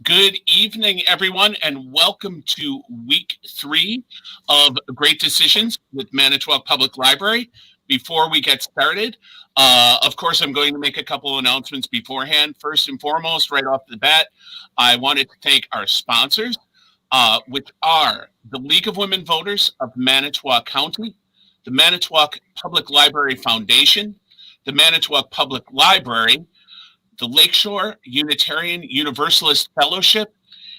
Good evening, everyone, and welcome to week 3 of Great Decisions with Manitowoc Public Library. Before we get started, of course, I'm going to make a couple of announcements beforehand. First and foremost, right off the bat, I wanted to thank our sponsors, which are the League of Women Voters of Manitowoc County, the Manitowoc Public Library Foundation, the Manitowoc Public Library, the Lakeshore Unitarian Universalist Fellowship,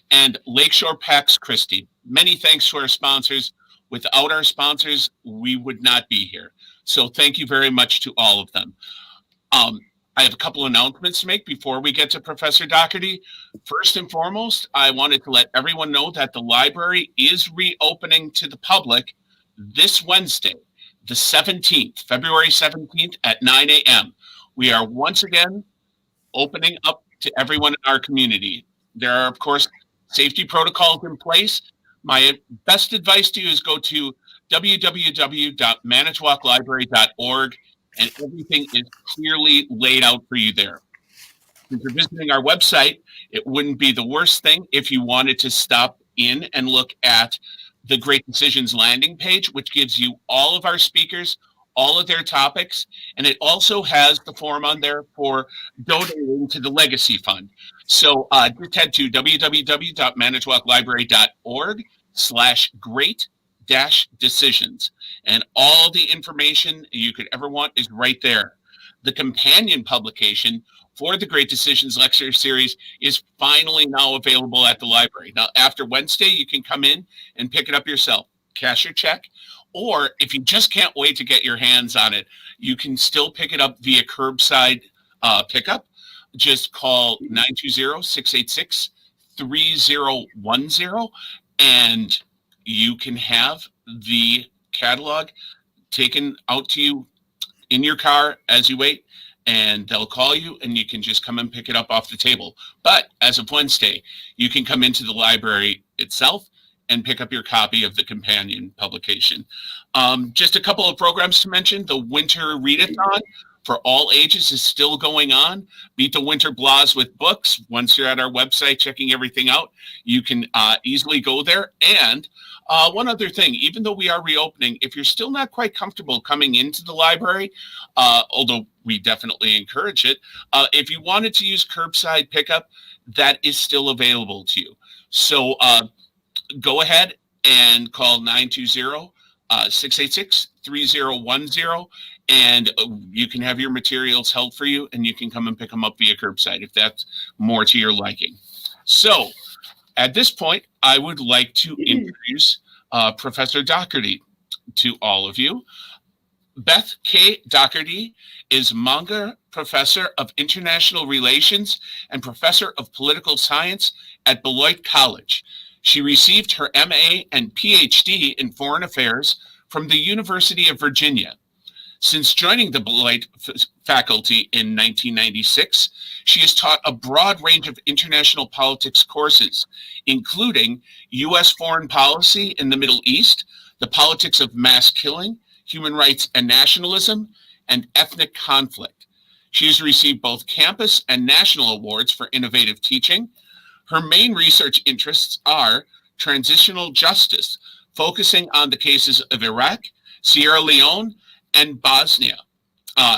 and Lakeshore Pax Christi. Many thanks to our sponsors. Without our sponsors, we would not be here. So thank you very much to all of them. I have a couple announcements to make before we get to Professor Doughtery. First and foremost, I wanted to let everyone know that the library is reopening to the public this Wednesday, the 17th, February 17th at 9 a.m. We are once again opening up to everyone in our community. There are, of course, safety protocols in place. My best advice to you is go to www.manitowoclibrary.org, and everything is clearly laid out for you there. If you're visiting our website, it wouldn't be the worst thing if you wanted to stop in and look at the Great Decisions landing page, which gives you all of our speakers, all of their topics, and it also has the form on there for donating to the Legacy Fund. So just head to www.manitowoclibrary.org/great-decisions, and all the information you could ever want is right there. The companion publication for the Great Decisions Lecture Series is finally now available at the library. Now, after Wednesday, you can come in and pick it up yourself. Cash your check. Or if you just can't wait to get your hands on it, you can still pick it up via curbside pickup. Just call 920-686-3010, and you can have the catalog taken out to you in your car as you wait, and they'll call you and you can just come and pick it up off the table. But as of Wednesday, you can come into the library itself and pick up your copy of the companion publication. Just a couple of programs to mention. The Winter Readathon for all ages is still going on. Beat the winter blahs with books. Once you're at our website checking everything out, you can easily go there. And one other thing, even though we are reopening, if you're still not quite comfortable coming into the library, although we definitely encourage it, if you wanted to use curbside pickup, that is still available to you. So go ahead and call 920-686-3010, and you can have your materials held for you, and you can come and pick them up via curbside if that's more to your liking. So at this point, I would like to introduce Professor Doughtery to all of you. Beth K. Doughtery is Munger Professor of International Relations and Professor of Political Science at Beloit College. She received her MA and PhD in Foreign Affairs from the University of Virginia. Since joining the Beloit faculty in 1996, she has taught a broad range of international politics courses, including U.S. foreign policy in the Middle East, the politics of mass killing, human rights and nationalism, and ethnic conflict. She has received both campus and national awards for innovative teaching. Her main research interests are transitional justice, focusing on the cases of Iraq, Sierra Leone, and Bosnia,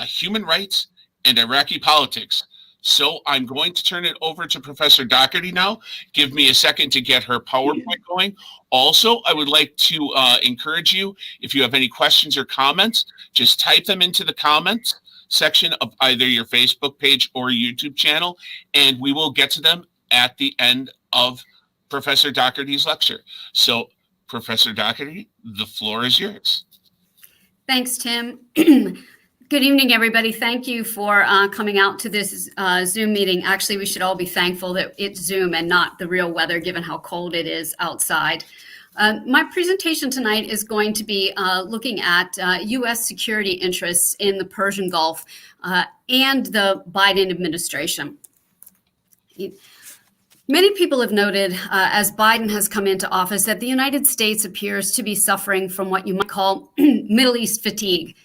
human rights, and Iraqi politics. So I'm going to turn it over to Professor Doughtery now. Give me a second to get her PowerPoint going. Also, I would like to encourage you, if you have any questions or comments, just type them into the comments section of either your Facebook page or YouTube channel, and we will get to them at the end of Professor Doughtery's lecture. So, Professor Doughtery, the floor is yours. Thanks, Tim. Good evening, everybody. Thank you for coming out to this Zoom meeting. Actually, we should all be thankful that it's Zoom and not the real weather, given how cold it is outside. My presentation tonight is going to be looking at U.S. security interests in the Persian Gulf and the Biden administration. Many people have noted, as Biden has come into office, that the United States appears to be suffering from what you might call Middle East fatigue.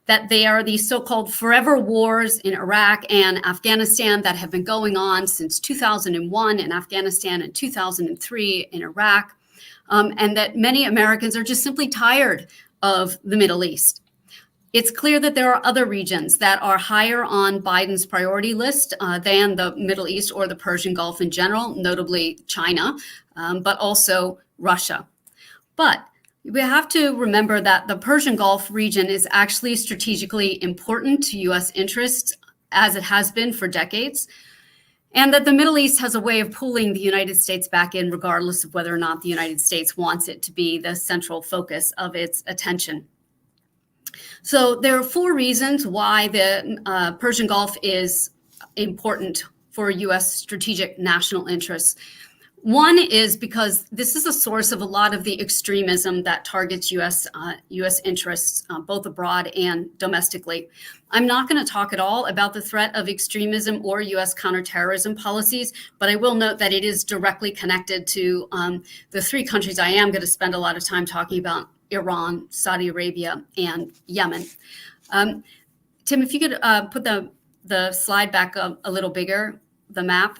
that they are these so-called forever wars in Iraq and Afghanistan that have been going on since 2001 in Afghanistan and 2003 in Iraq, and that many Americans are just simply tired of the Middle East. It's clear that there are other regions that are higher on Biden's priority list than the Middle East or the Persian Gulf in general, notably China, but also Russia. But we have to remember that the Persian Gulf region is actually strategically important to U.S. interests, as it has been for decades, and that the Middle East has a way of pulling the United States back in, regardless of whether or not the United States wants it to be the central focus of its attention. So there are 4 reasons why the Persian Gulf is important for U.S. strategic national interests. One is because this is a source of a lot of the extremism that targets U.S. interests, both abroad and domestically. I'm not going to talk at all about the threat of extremism or U.S. counterterrorism policies, but I will note that it is directly connected to the 3 countries I am going to spend a lot of time talking about: Iran, Saudi Arabia, and Yemen. Tim, if you could put the slide back a little bigger, the map.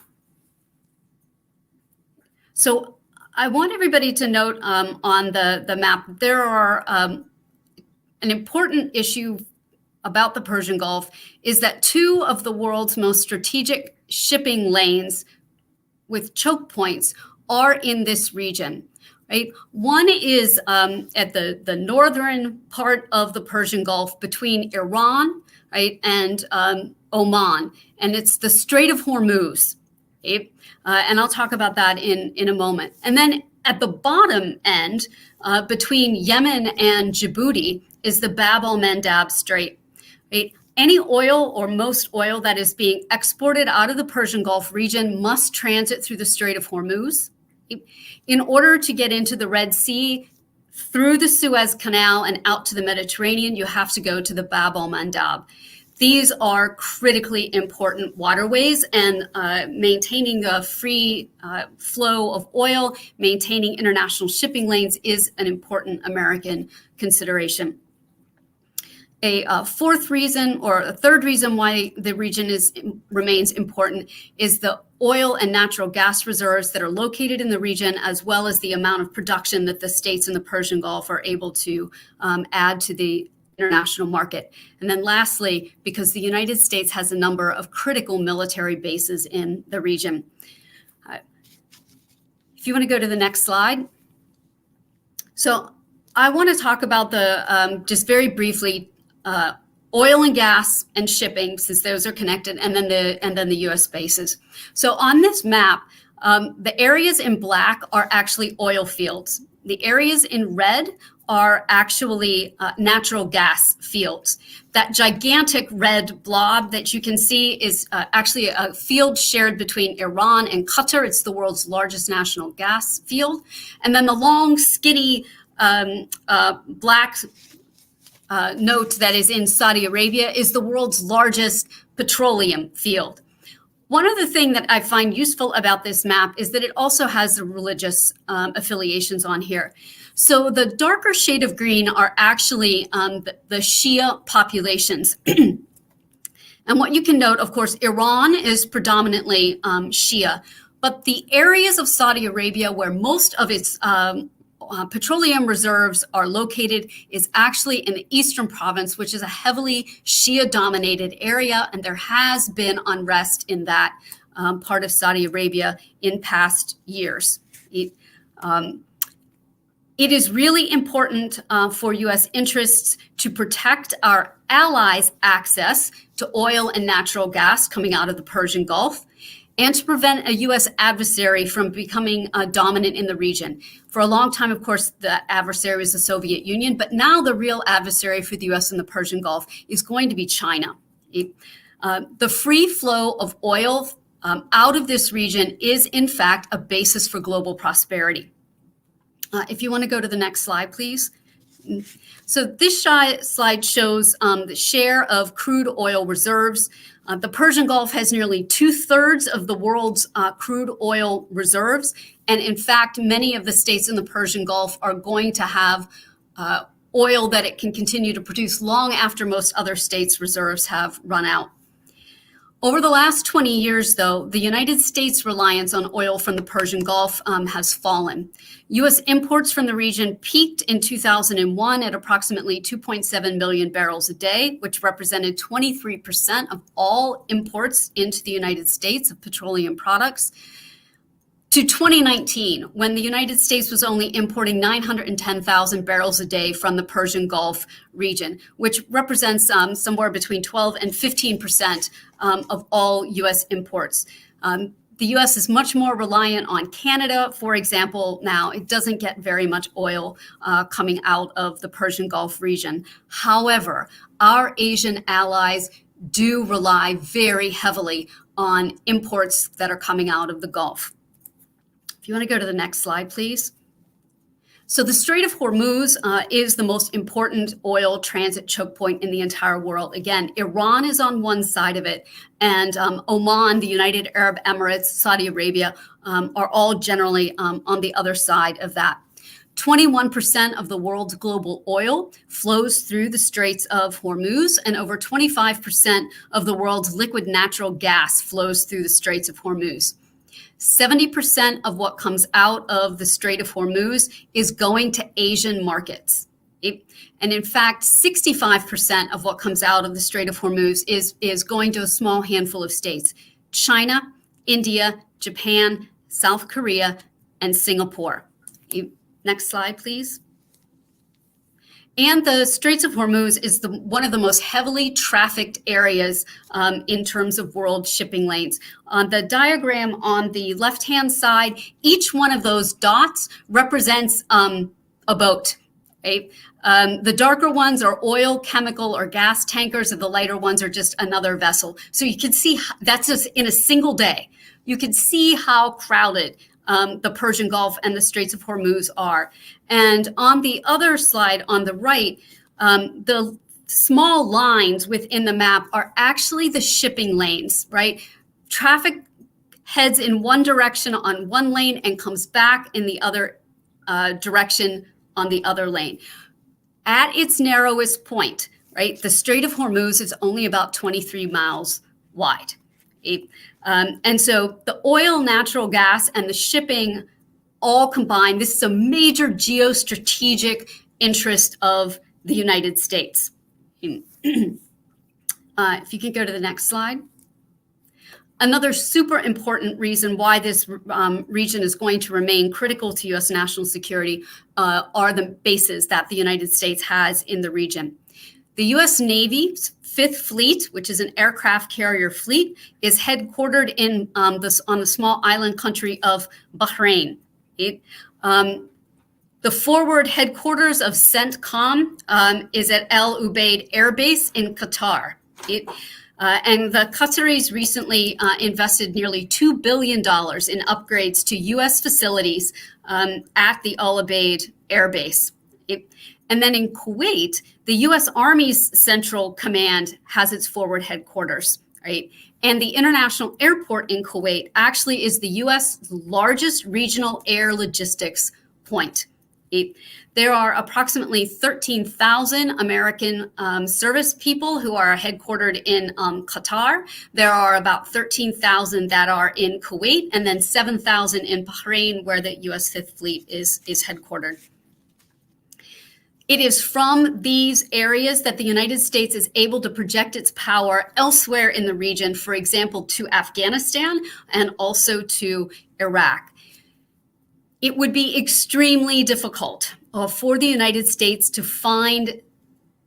So I want everybody to note on the map, there are an important issue about the Persian Gulf is that 2 of the world's most strategic shipping lanes with choke points are in this region. Right. One is at the northern part of the Persian Gulf between Iran, right, and Oman, and it's the Strait of Hormuz. Right? And I'll talk about that in a moment. And then at the bottom end, between Yemen and Djibouti, is the Bab el-Mandab Strait. Right? Any oil or most oil that is being exported out of the Persian Gulf region must transit through the Strait of Hormuz. In order to get into the Red Sea, through the Suez Canal and out to the Mediterranean, you have to go to the Bab el-Mandab. These are critically important waterways, and maintaining a free flow of oil, maintaining international shipping lanes is an important American consideration. A 4th reason, or a 3rd reason why the region remains important, is the oil and natural gas reserves that are located in the region, as well as the amount of production that the states in the Persian Gulf are able to add to the international market. And then lastly, because the United States has a number of critical military bases in the region. If you want to go to the next slide. So I want to talk about the, just very briefly, oil and gas and shipping, since those are connected, and then the U.S. bases. So on this map, the areas in black are actually oil fields. The areas in red are actually natural gas fields. That gigantic red blob that you can see is actually a field shared between Iran and Qatar. It's the world's largest national gas field. And then the long, skinny black note that is in Saudi Arabia is the world's largest petroleum field. One other thing that I find useful about this map is that it also has the religious affiliations on here. So the darker shade of green are actually the Shia populations. And what you can note, of course, Iran is predominantly Shia, but the areas of Saudi Arabia where most of its petroleum reserves are located is actually in the eastern province, which is a heavily Shia-dominated area, and there has been unrest in that part of Saudi Arabia in past years. It is really important for U.S. interests to protect our allies' access to oil and natural gas coming out of the Persian Gulf, and to prevent a U.S. adversary from becoming dominant in the region. For a long time, of course, the adversary was the Soviet Union, but now the real adversary for the U.S. in the Persian Gulf is going to be China. The free flow of oil out of this region is, in fact, a basis for global prosperity. If you want to go to the next slide, please. So this slide shows the share of crude oil reserves. The Persian Gulf has nearly 2/3 of the world's crude oil reserves. And in fact, many of the states in the Persian Gulf are going to have oil that it can continue to produce long after most other states' reserves have run out. Over the last 20 years, though, the United States' reliance on oil from the Persian Gulf has fallen. U.S. imports from the region peaked in 2001 at approximately 2.7 million barrels a day, which represented 23% of all imports into the United States of petroleum products, to 2019, when the United States was only importing 910,000 barrels a day from the Persian Gulf region, which represents somewhere between 12 and 15% of all U.S. imports. The U.S. is much more reliant on Canada, for example. Now, it doesn't get very much oil coming out of the Persian Gulf region. However, our Asian allies do rely very heavily on imports that are coming out of the Gulf. If you want to go to the next slide, please. So the Strait of Hormuz is the most important oil transit choke point in the entire world. Again, Iran is on one side of it, and Oman, the United Arab Emirates, Saudi Arabia are all generally on the other side of that. 21% of the world's global oil flows through the Straits of Hormuz, and over 25% of the world's liquid natural gas flows through the Straits of Hormuz. 70% of what comes out of the Strait of Hormuz is going to Asian markets. And in fact, 65% of what comes out of the Strait of Hormuz is going to a small handful of states: China, India, Japan, South Korea, and Singapore. Next slide, please. And the Straits of Hormuz is one of the most heavily trafficked areas in terms of world shipping lanes. On the diagram on the left-hand side, each one of those dots represents a boat. Right? The darker ones are oil, chemical, or gas tankers, and the lighter ones are just another vessel. So you can see that's just in a single day. You can see how crowded the Persian Gulf and the Straits of Hormuz are. And on the other slide on the right, the small lines within the map are actually the shipping lanes, right? Traffic heads in one direction on one lane and comes back in the other direction on the other lane. At its narrowest point, right, the Strait of Hormuz is only about 23 miles wide. And so the oil, natural gas, and the shipping all combined, this is a major geostrategic interest of the United States. If you can go to the next slide. Another super important reason why this region is going to remain critical to U.S. national security are the bases that the United States has in the region. The U.S. Navy's Fifth Fleet, which is an aircraft carrier fleet, is headquartered in on the small island country of Bahrain. The forward headquarters of CENTCOM is at El Ubaid Air Base in Qatar. And the Qataris recently invested nearly $2 billion in upgrades to U.S. facilities at the Al Ubaid Air Base. And then in Kuwait, the U.S. Army's Central Command has its forward headquarters, right? And the international airport in Kuwait actually is the U.S. largest regional air logistics point. There are approximately 13,000 American service people who are headquartered in Qatar. There are about 13,000 that are in Kuwait, and then 7,000 in Bahrain, where the U.S. Fifth Fleet is headquartered. It is from these areas that the United States is able to project its power elsewhere in the region, for example, to Afghanistan and also to Iraq. It would be extremely difficult for the United States to find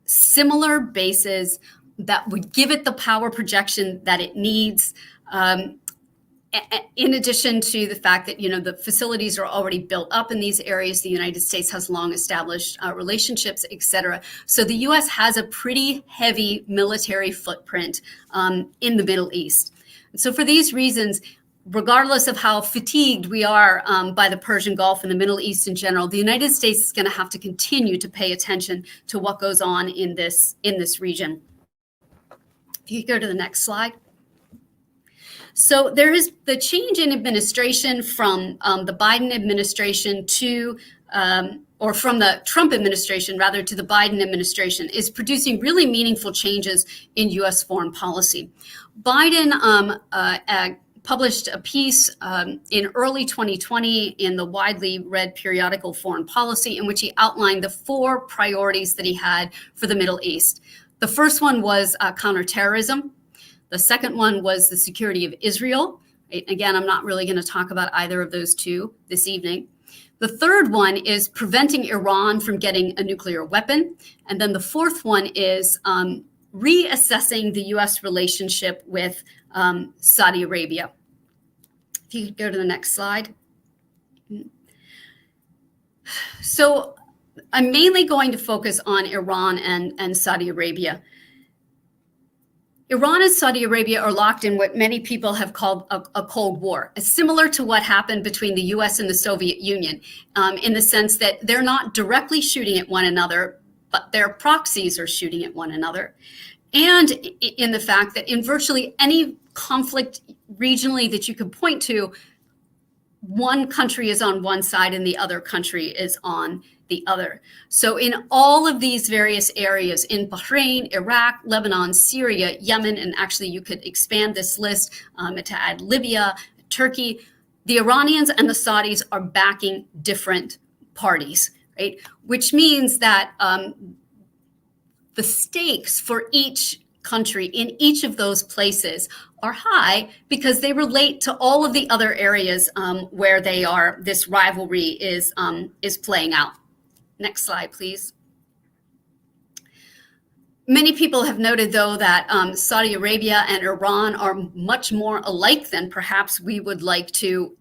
similar bases that would give it the power projection that it needs, in addition to the fact that, the facilities are already built up in these areas. The United States has long established relationships, et cetera. So the U.S. has a pretty heavy military footprint in the Middle East. And so for these reasons, regardless of how fatigued we are by the Persian Gulf and the Middle East in general, the United States is going to have to continue to pay attention to what goes on in this region. If you go to the next slide. So there is the change in administration from the Biden administration to or from the Trump administration, rather, to the Biden administration, is producing really meaningful changes in U.S. foreign policy. Biden published a piece in early 2020 in the widely read periodical Foreign Policy, in which he outlined the 4 priorities that he had for the Middle East. The first one was counterterrorism. The second one was the security of Israel. Again, I'm not really going to talk about either of those two this evening. The third one is preventing Iran from getting a nuclear weapon. And then the fourth one is reassessing the U.S. relationship with Saudi Arabia. If you could go to the next slide. So I'm mainly going to focus on Iran and Saudi Arabia. Iran and Saudi Arabia are locked in what many people have called a Cold War, similar to what happened between the US and the Soviet Union, in the sense that they're not directly shooting at one another, but their proxies are shooting at one another. And in the fact that in virtually any conflict regionally that you could point to, one country is on one side and the other country is on the other. So in all of these various areas, in Bahrain, Iraq, Lebanon, Syria, Yemen, and actually you could expand this list to add Libya, Turkey, the Iranians and the Saudis are backing different parties, right? Which means that the stakes for each country in each of those places are high because they relate to all of the other areas where this rivalry is playing out. Next slide, please. Many people have noted, though, that Saudi Arabia and Iran are much more alike than perhaps we would like to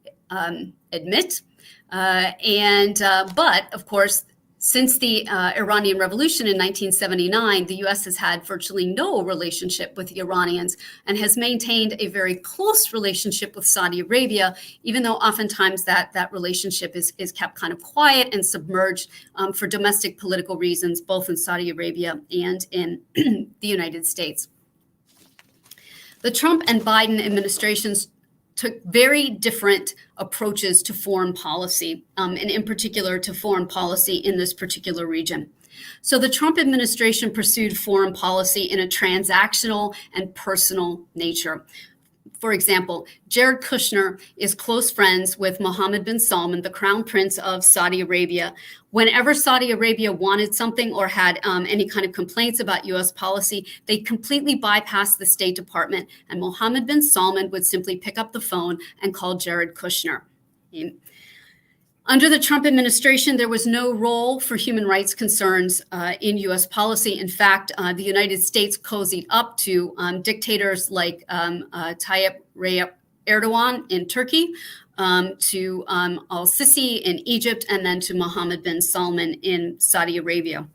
admit. But, of course, since the Iranian Revolution in 1979, the U.S. has had virtually no relationship with the Iranians and has maintained a very close relationship with Saudi Arabia, even though oftentimes that relationship is kept kind of quiet and submerged for domestic political reasons, both in Saudi Arabia and in the United States. The Trump and Biden administrations took very different approaches to foreign policy, and in particular to foreign policy in this particular region. So the Trump administration pursued foreign policy in a transactional and personal nature. For example, Jared Kushner is close friends with Mohammed bin Salman, the crown prince of Saudi Arabia. Whenever Saudi Arabia wanted something or had any kind of complaints about U.S. policy, they completely bypassed the State Department, and Mohammed bin Salman would simply pick up the phone and call Jared Kushner. Under the Trump administration, there was no role for human rights concerns in U.S. policy. In fact, the United States cozied up to dictators like Tayyip Erdogan in Turkey, to al-Sisi in Egypt, and then to Mohammed bin Salman in Saudi Arabia.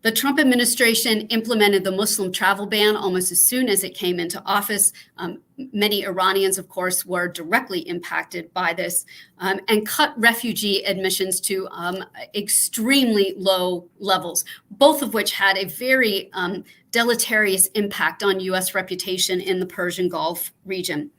The Trump administration implemented the Muslim travel ban almost as soon as it came into office. Many Iranians, of course, were directly impacted by this, and cut refugee admissions to extremely low levels, both of which had a very deleterious impact on U.S. reputation in the Persian Gulf region.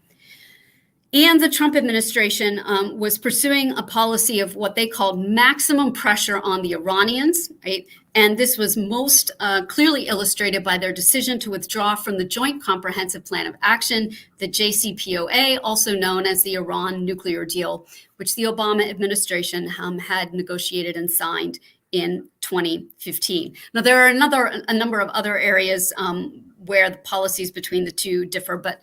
And the Trump administration was pursuing a policy of what they called maximum pressure on the Iranians, right? And this was most clearly illustrated by their decision to withdraw from the Joint Comprehensive Plan of Action, the JCPOA, also known as the Iran nuclear deal, which the Obama administration had negotiated and signed in 2015. Now, there are a number of other areas where the policies between the two differ, but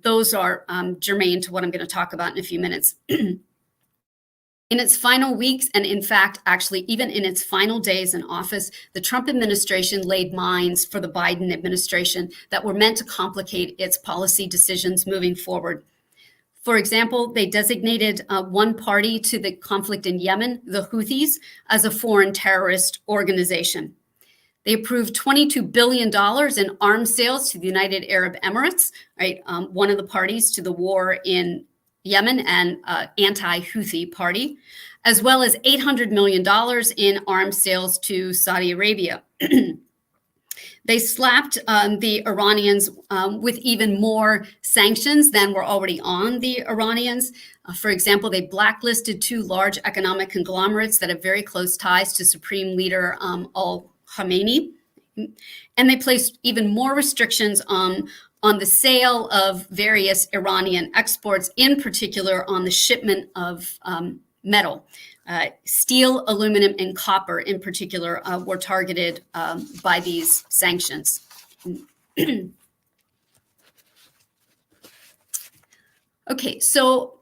those are germane to what I'm going to talk about in a few minutes. In its final weeks, and in fact, actually, even in its final days in office, the Trump administration laid mines for the Biden administration that were meant to complicate its policy decisions moving forward. For example, they designated one party to the conflict in Yemen, the Houthis, as a foreign terrorist organization. They approved $22 billion in arms sales to the United Arab Emirates, right? One of the parties to the war in Yemen and anti-Houthi party, as well as $800 million in arms sales to Saudi Arabia. They slapped the Iranians with even more sanctions than were already on the Iranians. For example, they blacklisted 2 large economic conglomerates that have very close ties to Supreme Leader al-Khamenei. And they placed even more restrictions on the sale of various Iranian exports, in particular on the shipment of metal. Steel, aluminum, and copper in particular were targeted by these sanctions. Okay, so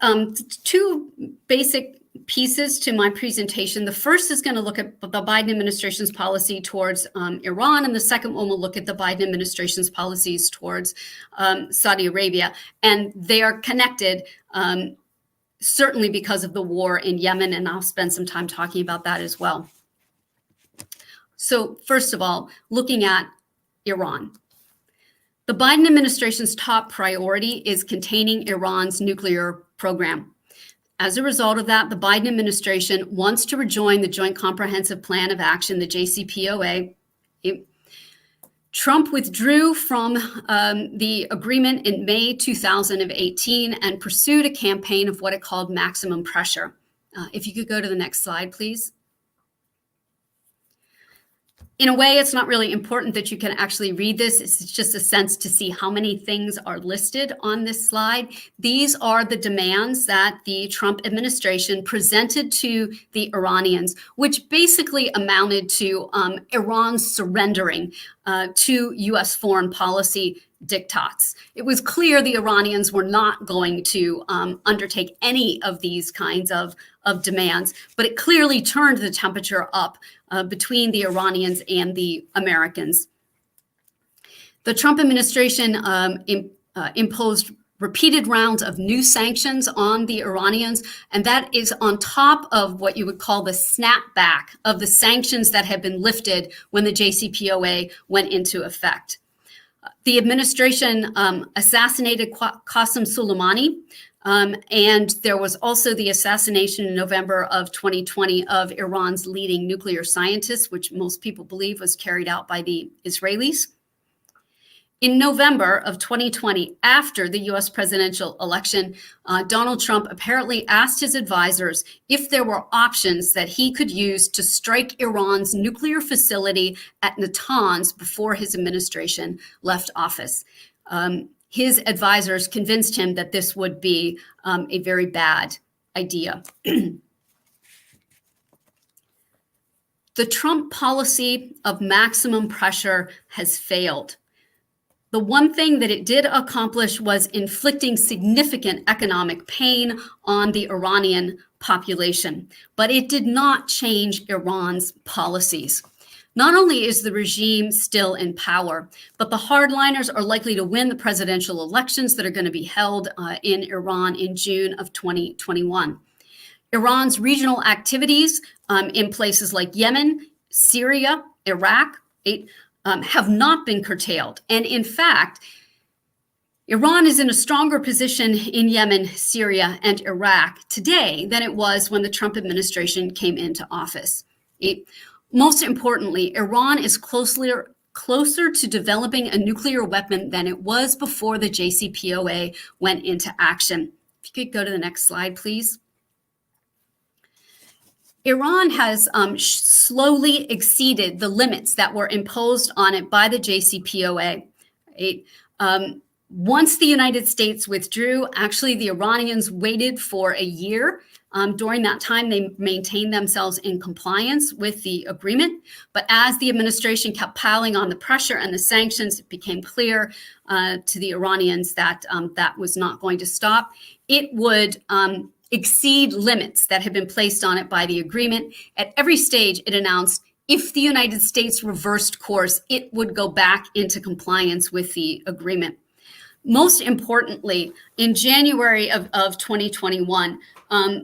2 basic pieces to my presentation. The first is going to look at the Biden administration's policy towards Iran, and the second one will look at the Biden administration's policies towards Saudi Arabia. And they are connected, certainly because of the war in Yemen, and I'll spend some time talking about that as well. So first of all, looking at Iran. The Biden administration's top priority is containing Iran's nuclear program. As a result of that, the Biden administration wants to rejoin the Joint Comprehensive Plan of Action, the JCPOA. Trump withdrew from the agreement in May 2018 and pursued a campaign of what it called maximum pressure. If you could go to the next slide, please. In a way, it's not really important that you can actually read this. It's just a sense to see how many things are listed on this slide. These are the demands that the Trump administration presented to the Iranians, which basically amounted to Iran surrendering to U.S. foreign policy diktats. It was clear the Iranians were not going to undertake any of these kinds of demands, but it clearly turned the temperature up between the Iranians and the Americans. The Trump administration imposed repeated rounds of new sanctions on the Iranians, and that is on top of what you would call the snapback of the sanctions that had been lifted when the JCPOA went into effect. The administration assassinated Qasem Soleimani, and there was also the assassination in November of 2020 of Iran's leading nuclear scientist, which most people believe was carried out by the Israelis. In November of 2020, after the US presidential election, Donald Trump apparently asked his advisors if there were options that he could use to strike Iran's nuclear facility at Natanz before his administration left office. His advisors convinced him that this would be a very bad idea. The Trump policy of maximum pressure has failed. The one thing that it did accomplish was inflicting significant economic pain on the Iranian population, but it did not change Iran's policies. Not only is the regime still in power, but the hardliners are likely to win the presidential elections that are going to be held in Iran in June of 2021. Iran's regional activities in places like Yemen, Syria, Iraq, have not been curtailed. And in fact, Iran is in a stronger position in Yemen, Syria, and Iraq today than it was when the Trump administration came into office. Most importantly, Iran is closer to developing a nuclear weapon than it was before the JCPOA went into action. If you could go to the next slide, please. Iran has slowly exceeded the limits that were imposed on it by the JCPOA. Once the United States withdrew, actually the Iranians waited for a year. During that time, they maintained themselves in compliance with the agreement. But as the administration kept piling on the pressure and the sanctions, it became clear to the Iranians that that was not going to stop. It would exceed limits that had been placed on it by the agreement. At every stage, it announced if the United States reversed course, it would go back into compliance with the agreement. Most importantly, in January of 2021,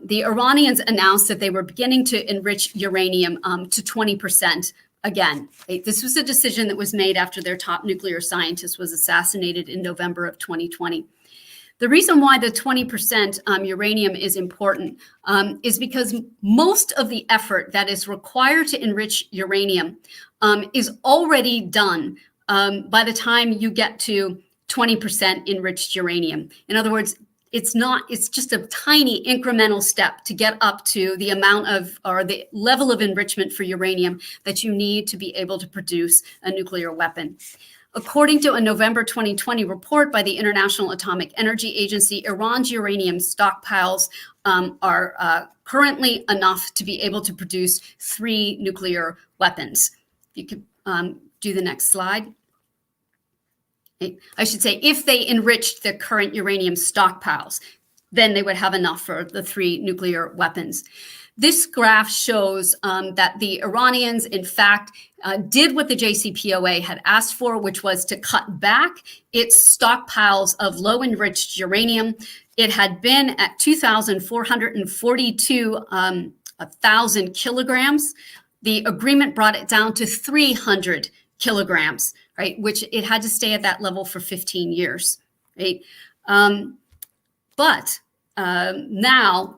the Iranians announced that they were beginning to enrich uranium to 20% again. This was a decision that was made after their top nuclear scientist was assassinated in November of 2020. The reason why the 20% uranium is important is because most of the effort that is required to enrich uranium is already done by the time you get to 20% enriched uranium. In other words, it's just a tiny incremental step to get up to the amount of, or the level of enrichment for uranium that you need to be able to produce a nuclear weapon. According to a November 2020 report by the International Atomic Energy Agency, Iran's uranium stockpiles are currently enough to be able to produce 3 nuclear weapons. You could do the next slide. I should say, if they enriched the current uranium stockpiles, then they would have enough for the 3 nuclear weapons. This graph shows that the Iranians, in fact, did what the JCPOA had asked for, which was to cut back its stockpiles of low enriched uranium. It had been at 2,442,000 kilograms. The agreement brought it down to 300 kilograms, right? Which it had to stay at that level for 15 years, right? But now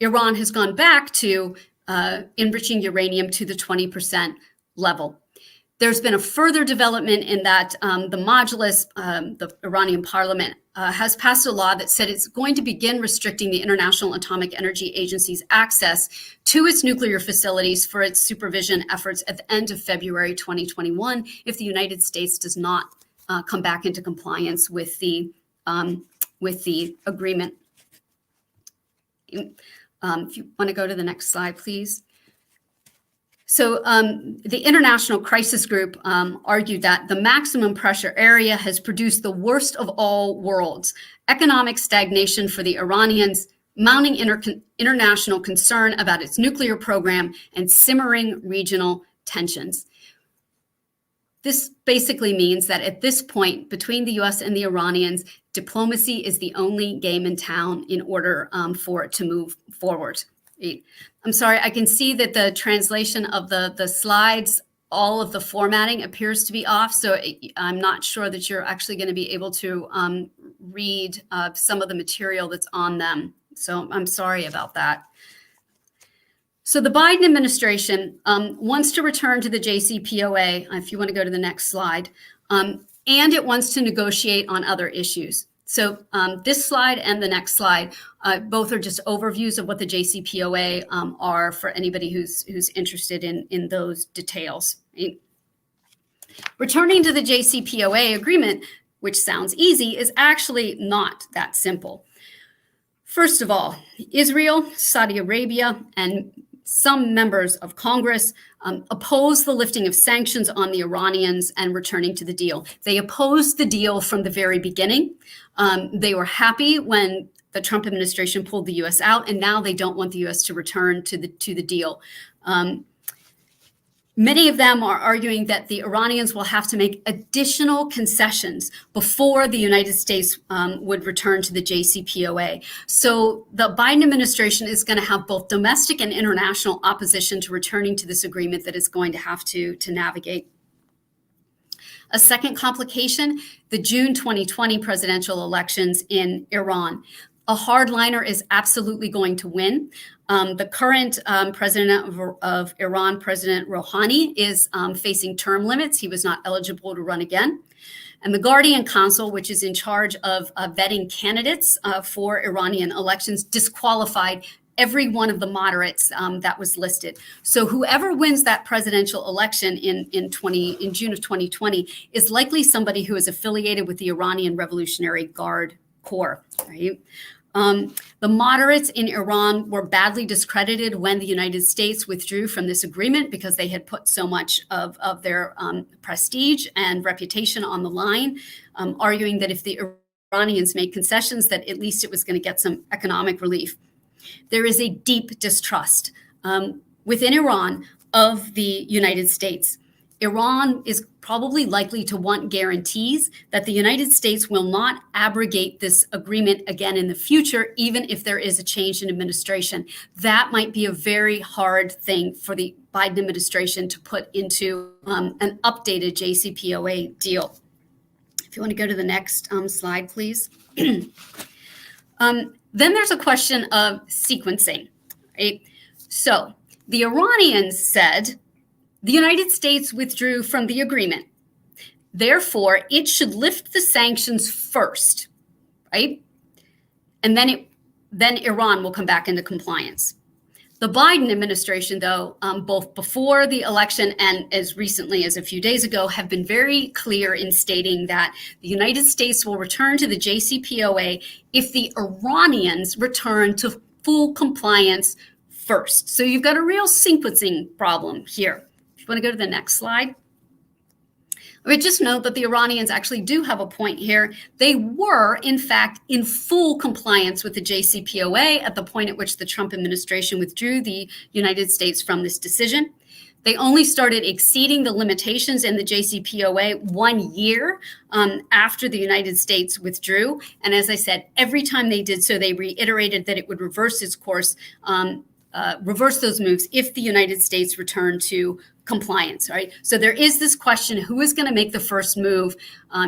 Iran has gone back to enriching uranium to the 20% level. There's been a further development in that the Majlis, the Iranian parliament, has passed a law that said it's going to begin restricting the International Atomic Energy Agency's access to its nuclear facilities for its supervision efforts at the end of February 2021 if the United States does not come back into compliance with the agreement. If you want to go to the next slide, please. So the International Crisis Group argued that the maximum pressure area has produced the worst of all worlds: economic stagnation for the Iranians, mounting international concern about its nuclear program, and simmering regional tensions. This basically means that at this point, between the US and the Iranians, diplomacy is the only game in town in order for it to move forward. I'm sorry, I can see that the translation of the slides, all of the formatting appears to be off, so I'm not sure that you're actually going to be able to read some of the material that's on them. So I'm sorry about that. So the Biden administration wants to return to the JCPOA, if you want to go to the next slide, and it wants to negotiate on other issues. So this slide and the next slide, both are just overviews of what the JCPOA are for anybody who's interested in those details. Right? Returning to the JCPOA agreement, which sounds easy, is actually not that simple. First of all, Israel, Saudi Arabia, and some members of Congress oppose the lifting of sanctions on the Iranians and returning to the deal. They opposed the deal from the very beginning. They were happy when the Trump administration pulled the U.S. out, and now they don't want the U.S. to return to the deal. Many of them are arguing that the Iranians will have to make additional concessions before the United States would return to the JCPOA. So the Biden administration is going to have both domestic and international opposition to returning to this agreement that is going to have to navigate. A second complication, the June 2020 presidential elections in Iran. A hardliner is absolutely going to win. The current president of Iran, President Rouhani, is facing term limits. He was not eligible to run again. And the Guardian Council, which is in charge of vetting candidates for Iranian elections, disqualified every one of the moderates that was listed. So whoever wins that presidential election in June of 2020 is likely somebody who is affiliated with the Iranian Revolutionary Guard Corps, right? The moderates in Iran were badly discredited when the United States withdrew from this agreement because they had put so much of their prestige and reputation on the line, arguing that if the Iranians made concessions, that at least it was going to get some economic relief. There is a deep distrust within Iran of the United States. Iran is probably likely to want guarantees that the United States will not abrogate this agreement again in the future, even if there is a change in administration. That might be a very hard thing for the Biden administration to put into an updated JCPOA deal. If you want to go to the next slide, please. Then there's a question of sequencing, right? So the Iranians said, the United States withdrew from the agreement. Therefore, it should lift the sanctions first, right? And then Iran will come back into compliance. The Biden administration, though, both before the election and as recently as a few days ago, have been very clear in stating that the United States will return to the JCPOA if the Iranians return to full compliance first. So you've got a real sequencing problem here. If you want to go to the next slide. I would just note that the Iranians actually do have a point here. They were, in fact, in full compliance with the JCPOA at the point at which the Trump administration withdrew the United States from this decision. They only started exceeding the limitations in the JCPOA 1 year after the United States withdrew. And as I said, every time they did so, they reiterated that it would reverse its course, reverse those moves if the United States returned to compliance, right? So there is this question, who is going to make the first move?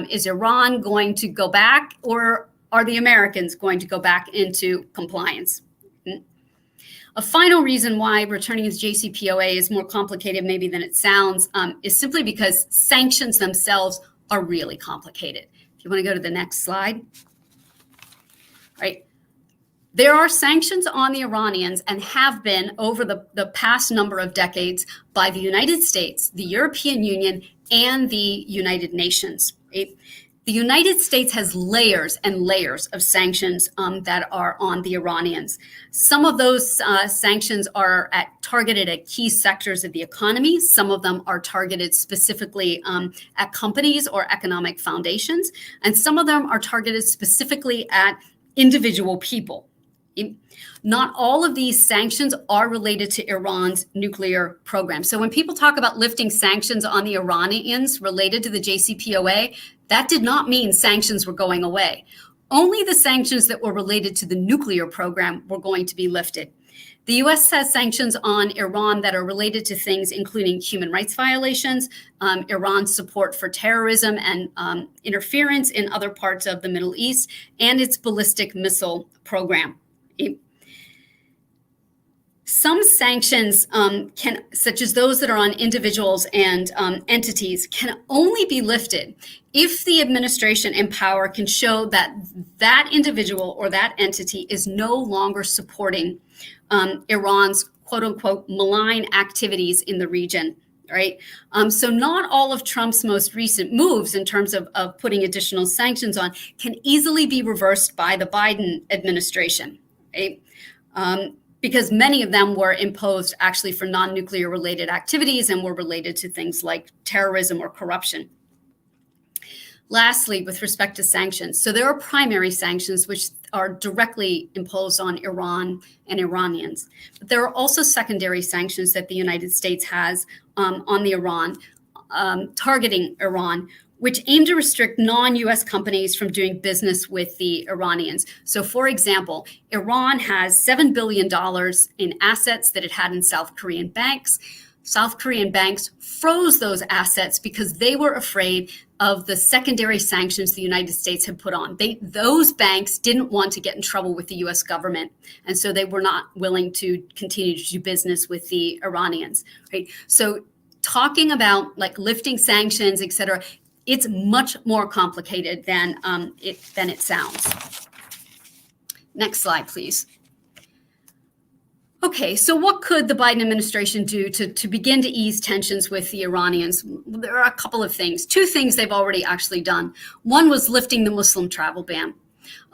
Is Iran going to go back, or are the Americans going to go back into compliance? A final reason why returning to JCPOA is more complicated maybe than it sounds is simply because sanctions themselves are really complicated. If you want to go to the next slide. Right. There are sanctions on the Iranians and have been over the past number of decades by the United States, the European Union, and the United Nations. Right? The United States has layers and layers of sanctions that are on the Iranians. Some of those sanctions are targeted at key sectors of the economy. Some of them are targeted specifically at companies or economic foundations. And some of them are targeted specifically at individual people. Not all of these sanctions are related to Iran's nuclear program. So when people talk about lifting sanctions on the Iranians related to the JCPOA, that did not mean sanctions were going away. Only the sanctions that were related to the nuclear program were going to be lifted. The U.S. has sanctions on Iran that are related to things including human rights violations, Iran's support for terrorism and interference in other parts of the Middle East, and its ballistic missile program. Some sanctions, such as those that are on individuals and entities, can only be lifted if the administration in power can show that that individual or that entity is no longer supporting Iran's quote unquote malign activities in the region. Right. So not all of Trump's most recent moves in terms of putting additional sanctions on can easily be reversed by the Biden administration. Right? Because many of them were imposed actually for non-nuclear related activities and were related to things like terrorism or corruption. Lastly, with respect to sanctions, so there are primary sanctions which are directly imposed on Iran and Iranians. But there are also secondary sanctions that the United States has on the Iran, targeting Iran, which aim to restrict non-U.S. companies from doing business with the Iranians. So, for example, Iran has $7 billion in assets that it had in South Korean banks. South Korean banks froze those assets because they were afraid of the secondary sanctions the United States had put on. Those banks didn't want to get in trouble with the U.S. government, and so they were not willing to continue to do business with the Iranians. Right? So, talking about like lifting sanctions, et cetera, it's much more complicated than it sounds. Next slide, please. Okay, so what could the Biden administration do to begin to ease tensions with the Iranians? There are a couple of things. Two things they've already actually done. One was lifting the Muslim travel ban.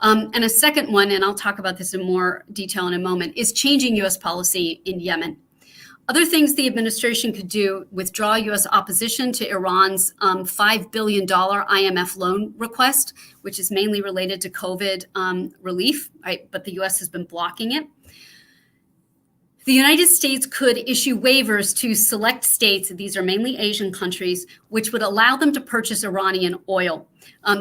And a second one, and I'll talk about this in more detail in a moment, is changing U.S. policy in Yemen. Other things the administration could do: withdraw U.S. opposition to Iran's $5 billion IMF loan request, which is mainly related to COVID relief, right? But the U.S. has been blocking it. The United States could issue waivers to select states, these are mainly Asian countries, which would allow them to purchase Iranian oil.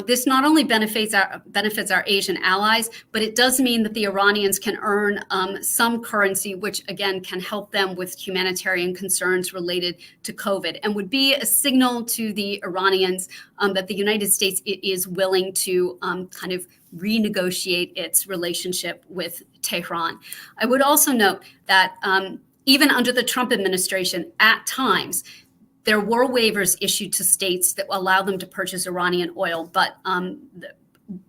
This not only benefits our Asian allies, but it does mean that the Iranians can earn some currency, which again can help them with humanitarian concerns related to COVID, and would be a signal to the Iranians that the United States is willing to kind of renegotiate its relationship with Tehran. I would also note that even under the Trump administration, at times, There were waivers issued to states that allow them to purchase Iranian oil, but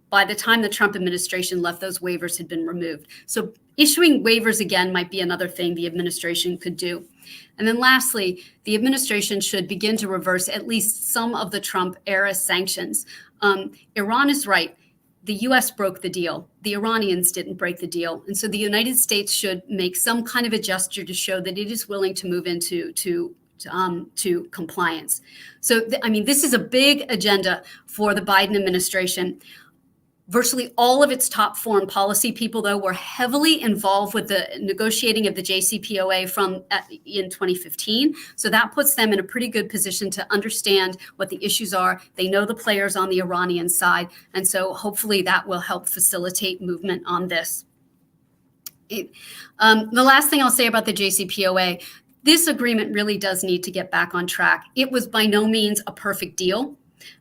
by the time the Trump administration left, those waivers had been removed. So issuing waivers again might be another thing the administration could do. And then lastly, the administration should begin to reverse at least some of the Trump-era sanctions. Iran is right. The U.S. broke the deal. The Iranians didn't break the deal. And so the United States should make some kind of a gesture to show that it is willing to move into to compliance. So, this is a big agenda for the Biden administration. Virtually all of its top foreign policy people, though, were heavily involved with the negotiating of the JCPOA in 2015. So that puts them in a pretty good position to understand what the issues are. They know the players on the Iranian side. And so hopefully that will help facilitate movement on this. The last thing I'll say about the JCPOA, this agreement really does need to get back on track. It was by no means a perfect deal,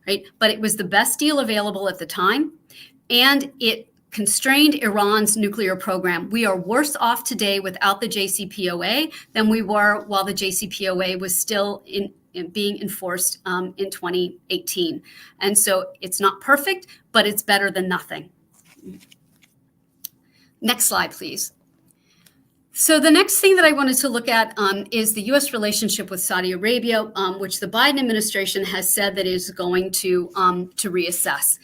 right? But it was the best deal available at the time. And it constrained Iran's nuclear program. We are worse off today without the JCPOA than we were while the JCPOA was still being enforced in 2018. And so it's not perfect, but it's better than nothing. Next slide, please. So the next thing that I wanted to look at is the U.S. relationship with Saudi Arabia, which the Biden administration has said that it is going to reassess.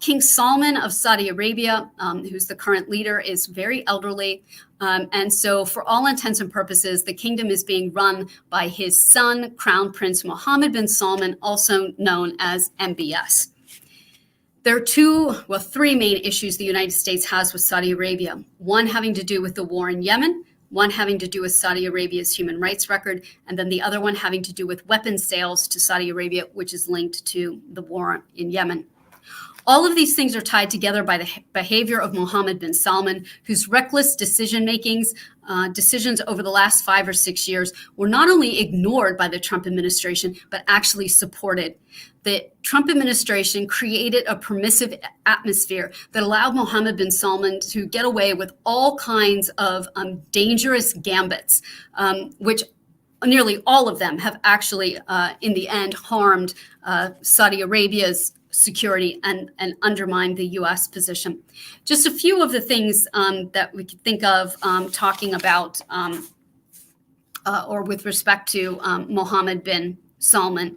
King Salman of Saudi Arabia, who's the current leader, is very elderly. And so for all intents and purposes, the kingdom is being run by his son, Crown Prince Mohammed bin Salman, also known as MBS. There are three main issues the United States has with Saudi Arabia. One having to do with the war in Yemen, one having to do with Saudi Arabia's human rights record, and then the other one having to do with weapons sales to Saudi Arabia, which is linked to the war in Yemen. All of these things are tied together by the behavior of Mohammed bin Salman, whose reckless decisions over the last 5 or 6 years were not only ignored by the Trump administration, but actually supported. The Trump administration created a permissive atmosphere that allowed Mohammed bin Salman to get away with all kinds of dangerous gambits, which nearly all of them have actually, in the end, harmed Saudi Arabia's security and undermine the U.S. position. Just a few of the things that we could think of talking about or with respect to Mohammed bin Salman.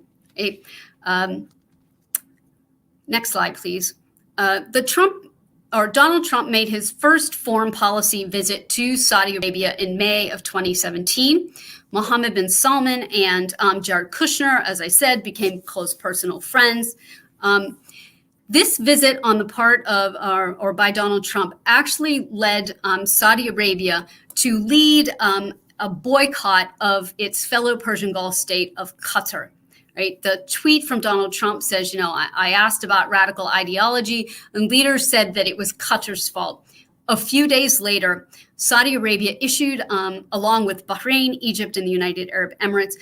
Next slide, please. Donald Trump made his first foreign policy visit to Saudi Arabia in May of 2017. Mohammed bin Salman and Jared Kushner, as I said, became close personal friends. This visit on the part of or by Donald Trump actually led Saudi Arabia to lead a boycott of its fellow Persian Gulf state of Qatar. Right? The tweet from Donald Trump says, I asked about radical ideology, and leaders said that it was Qatar's fault. A few days later, Saudi Arabia issued, along with Bahrain, Egypt, and the United Arab Emirates,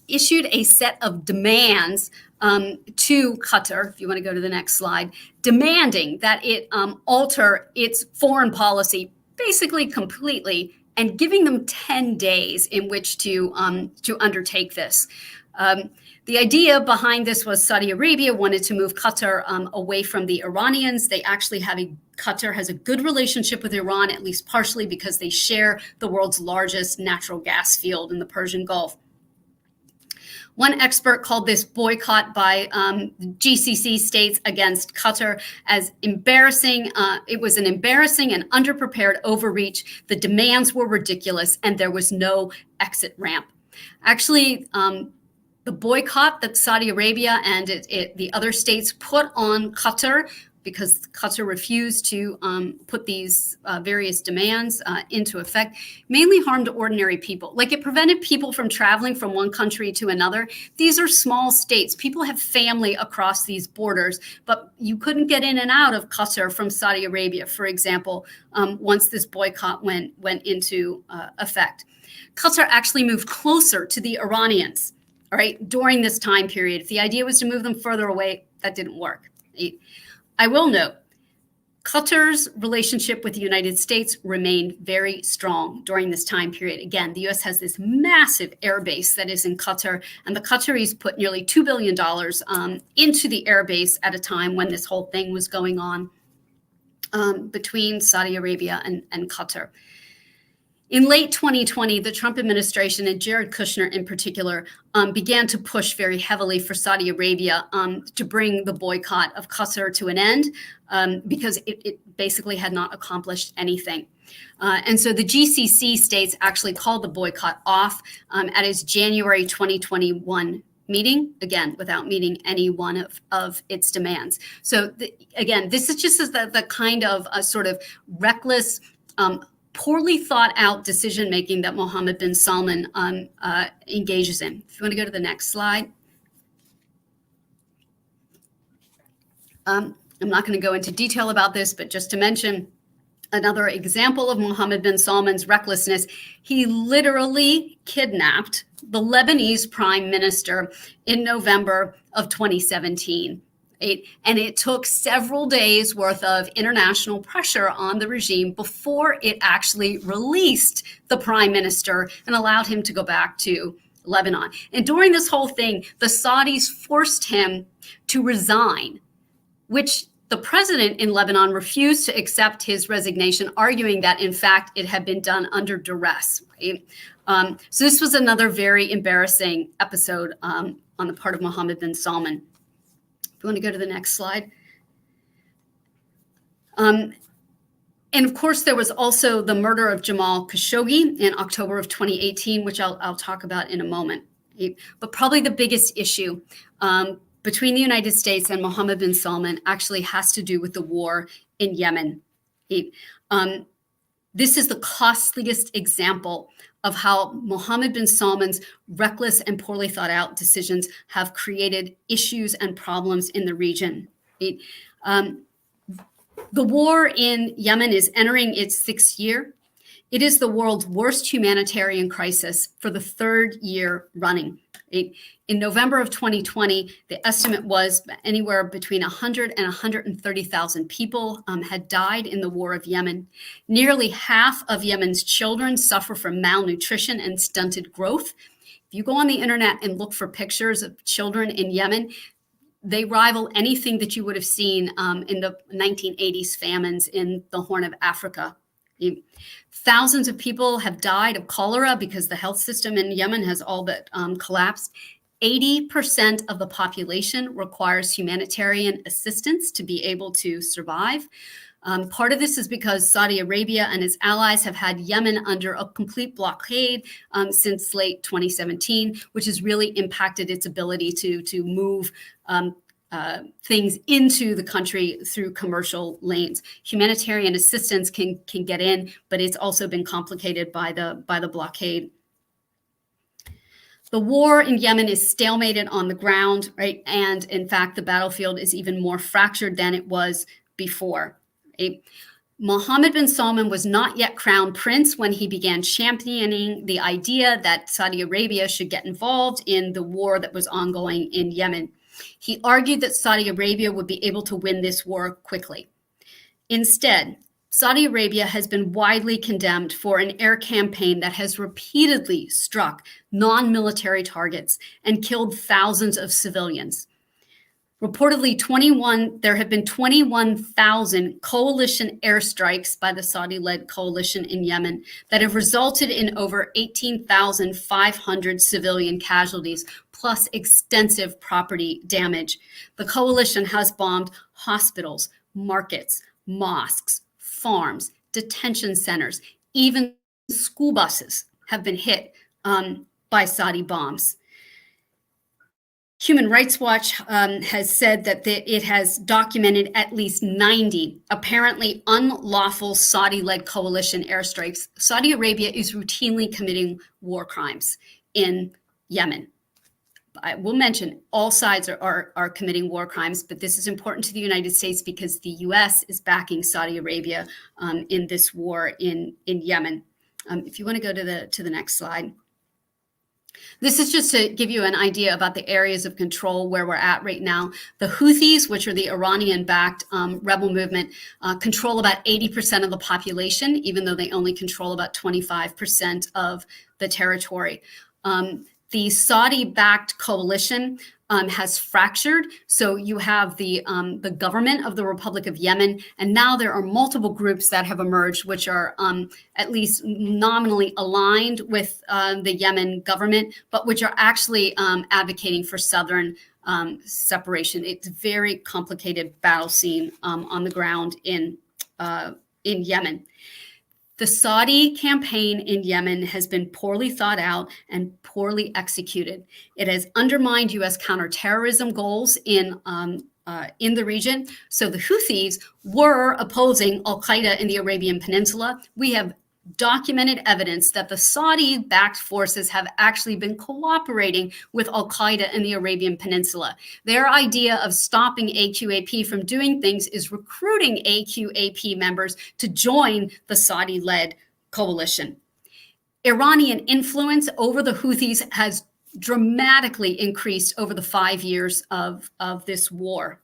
issued a set of demands to Qatar, if you want to go to the next slide, demanding that it alter its foreign policy basically completely and giving them 10 days in which to undertake this. The idea behind this was Saudi Arabia wanted to move Qatar away from the Iranians. They actually Qatar has a good relationship with Iran, at least partially because they share the world's largest natural gas field in the Persian Gulf. One expert called this boycott by GCC states against Qatar as embarrassing. It was an embarrassing and underprepared overreach. The demands were ridiculous, and there was no exit ramp. Actually, the boycott that Saudi Arabia and the other states put on Qatar, because Qatar refused to put these various demands into effect, mainly harmed ordinary people. Like, it prevented people from traveling from one country to another. These are small states. People have family across these borders, but you couldn't get in and out of Qatar from Saudi Arabia, for example, once this boycott went into effect. Qatar actually moved closer to the Iranians, all right, during this time period. If the idea was to move them further away, that didn't work. I will note, Qatar's relationship with the United States remained very strong during this time period. Again, the U.S. has this massive air base that is in Qatar, and the Qataris put nearly $2 billion into the air base at a time when this whole thing was going on between Saudi Arabia and Qatar. In late 2020, the Trump administration, and Jared Kushner in particular, began to push very heavily for Saudi Arabia to bring the boycott of Qatar to an end because it basically had not accomplished anything. And so the GCC states actually called the boycott off at its January 2021 meeting, again, without meeting any one of its demands. So again, this is just the kind of sort of reckless, poorly thought out decision making that Mohammed bin Salman engages in. If you want to go to the next slide. I'm not going to go into detail about this, but just to mention another example of Mohammed bin Salman's recklessness, he literally kidnapped the Lebanese prime minister in November of 2017. And it took several days worth of international pressure on the regime before it actually released the prime minister and allowed him to go back to Lebanon. And during this whole thing, the Saudis forced him to resign, which the president in Lebanon refused to accept his resignation, arguing that, in fact, it had been done under duress. Right? So this was another very embarrassing episode on the part of Mohammed bin Salman. If you want to go to the next slide. And of course, there was also the murder of Jamal Khashoggi in October of 2018, which I'll talk about in a moment. But probably the biggest issue between the United States and Mohammed bin Salman actually has to do with the war in Yemen. This is the costliest example of how Mohammed bin Salman's reckless and poorly thought out decisions have created issues and problems in the region. The war in Yemen is entering its 6th year. It is the world's worst humanitarian crisis for the 3rd year running. In November of 2020, the estimate was anywhere between 100 and 130,000 people had died in the war of Yemen. Nearly half of Yemen's children suffer from malnutrition and stunted growth. If you go on the internet and look for pictures of children in Yemen, they rival anything that you would have seen in the 1980s famines in the Horn of Africa. Thousands of people have died of cholera because the health system in Yemen has all but collapsed. 80% of the population requires humanitarian assistance to be able to survive. Part of this is because Saudi Arabia and its allies have had Yemen under a complete blockade since late 2017, which has really impacted its ability to move things into the country through commercial lanes. Humanitarian assistance can get in, but it's also been complicated by the blockade. The war in Yemen is stalemated on the ground, right? And in fact, the battlefield is even more fractured than it was before. Right? Mohammed bin Salman was not yet crowned prince when he began championing the idea that Saudi Arabia should get involved in the war that was ongoing in Yemen. He argued that Saudi Arabia would be able to win this war quickly. Instead, Saudi Arabia has been widely condemned for an air campaign that has repeatedly struck non-military targets and killed thousands of civilians. Reportedly, there have been 21,000 coalition airstrikes by the Saudi-led coalition in Yemen that have resulted in over 18,500 civilian casualties, plus extensive property damage. The coalition has bombed hospitals, markets, mosques, farms, detention centers, even school buses have been hit by Saudi bombs. Human Rights Watch has said that it has documented at least 90 apparently unlawful Saudi-led coalition airstrikes. Saudi Arabia is routinely committing war crimes in Yemen. I will mention all sides are committing war crimes, but this is important to the United States because the U.S. is backing Saudi Arabia in this war in Yemen. If you want to go to the next slide. This is just to give you an idea about the areas of control where we're at right now. The Houthis, which are the Iranian-backed rebel movement, control about 80% of the population, even though they only control about 25% of the territory. The Saudi-backed coalition has fractured. So you have the government of the Republic of Yemen, and now there are multiple groups that have emerged, which are at least nominally aligned with the Yemen government, but which are actually advocating for southern separation. It's a very complicated battle scene on the ground in Yemen. The Saudi campaign in Yemen has been poorly thought out and poorly executed. It has undermined U.S. counterterrorism goals in the region. So the Houthis were opposing al-Qaeda in the Arabian Peninsula. We have documented evidence that the Saudi-backed forces have actually been cooperating with al-Qaeda in the Arabian Peninsula. Their idea of stopping AQAP from doing things is recruiting AQAP members to join the Saudi-led coalition. Iranian influence over the Houthis has dramatically increased over the 5 years of this war.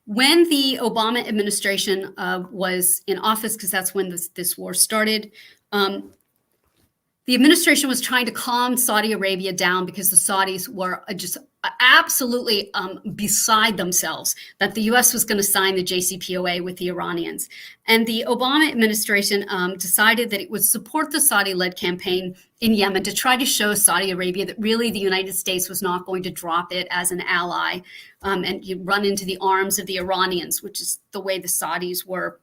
When the Obama administration was in office, because that's when this war started, the administration was trying to calm Saudi Arabia down because the Saudis were just absolutely beside themselves that the U.S. was going to sign the JCPOA with the Iranians. And the Obama administration decided that it would support the Saudi-led campaign in Yemen to try to show Saudi Arabia that really the United States was not going to drop it as an ally and you run into the arms of the Iranians, which is the way the Saudis were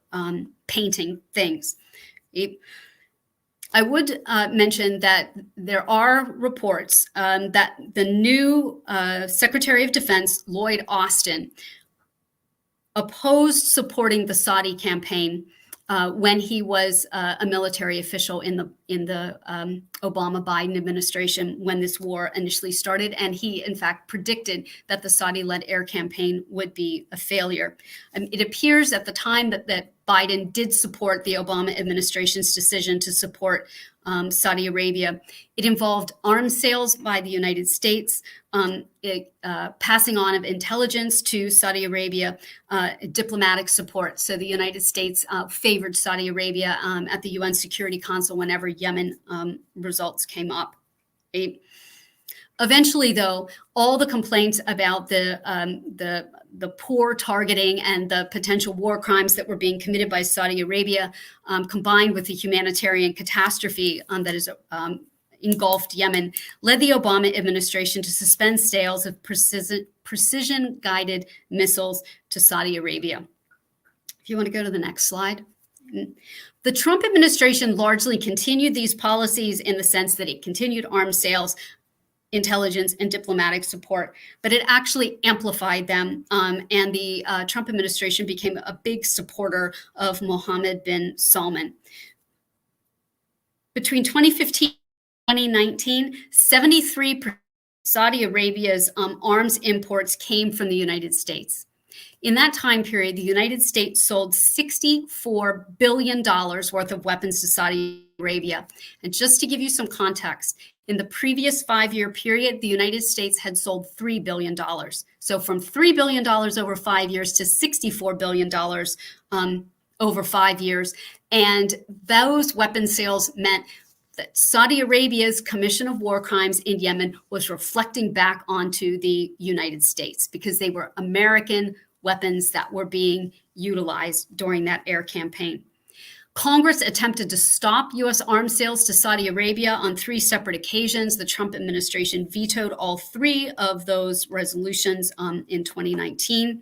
painting things. I would mention that there are reports that the new Secretary of Defense, Lloyd Austin, opposed supporting the Saudi campaign when he was a military official in the Obama-Biden administration when this war initially started. And he, in fact, predicted that the Saudi-led air campaign would be a failure. It appears at the time that Biden did support the Obama administration's decision to support Saudi Arabia. It involved arms sales by the United States, passing on of intelligence to Saudi Arabia, diplomatic support. So the United States favored Saudi Arabia at the UN Security Council whenever Yemen results came up. Eventually, though, all the complaints about the poor targeting and the potential war crimes that were being committed by Saudi Arabia, combined with the humanitarian catastrophe that has engulfed Yemen, led the Obama administration to suspend sales of precision-guided missiles to Saudi Arabia. If you want to go to the next slide. The Trump administration largely continued these policies in the sense that it continued arms sales, intelligence, and diplomatic support, but it actually amplified them. And the Trump administration became a big supporter of Mohammed bin Salman. Between 2015 and 2019, 73% of Saudi Arabia's arms imports came from the United States. In that time period, the United States sold $64 billion worth of weapons to Saudi Arabia. And just to give you some context, in the previous 5-year period, the United States had sold $3 billion. So from $3 billion over 5 years to $64 billion over 5 years. And those weapon sales meant that Saudi Arabia's Commission of War Crimes in Yemen was reflecting back onto the United States because they were American weapons that were being utilized during that air campaign. Congress attempted to stop U.S. arms sales to Saudi Arabia on 3 separate occasions. The Trump administration vetoed all 3 of those resolutions in 2019.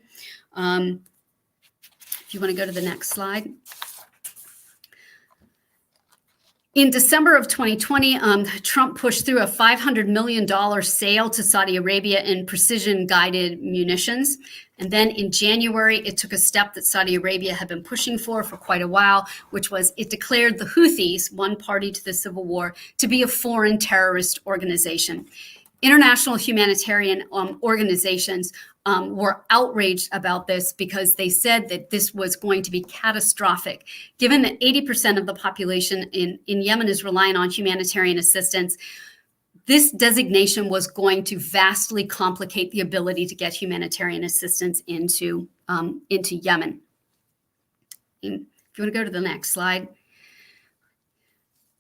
If you want to go to the next slide. In December of 2020, Trump pushed through a $500 million sale to Saudi Arabia in precision-guided munitions. And then in January, it took a step that Saudi Arabia had been pushing for quite a while, which was it declared the Houthis, one party to the civil war, to be a foreign terrorist organization. International humanitarian organizations were outraged about this because they said that this was going to be catastrophic. Given that 80% of the population in Yemen is reliant on humanitarian assistance, this designation was going to vastly complicate the ability to get humanitarian assistance into Yemen. And if you want to go to the next slide.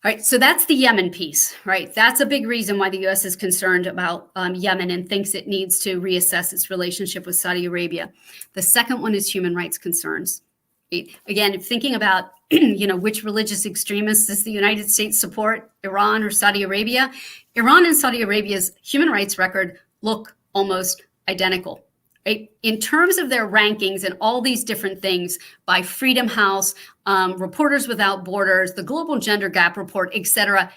All right, so that's the Yemen piece, right? That's a big reason why the U.S. is concerned about Yemen and thinks it needs to reassess its relationship with Saudi Arabia. The second one is human rights concerns. Again, thinking about which religious extremists does the United States support, Iran or Saudi Arabia? Iran and Saudi Arabia's human rights record look almost identical. Right? In terms of their rankings and all these different things by Freedom House, Reporters Without Borders, the Global Gender Gap Report, etc.,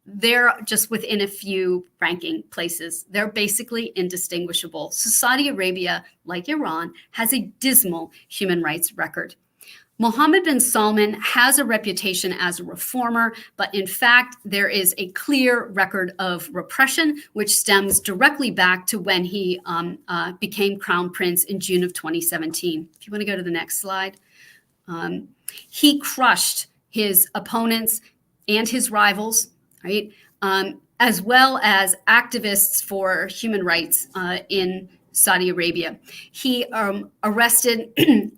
they're just within a few ranking places. They're basically indistinguishable. So Saudi Arabia, like Iran, has a dismal human rights record. Mohammed bin Salman has a reputation as a reformer, but in fact, there is a clear record of repression, which stems directly back to when he became crown prince in June of 2017. If you want to go to the next slide. He crushed his opponents and his rivals, right? As well as activists for human rights in Saudi Arabia. He arrested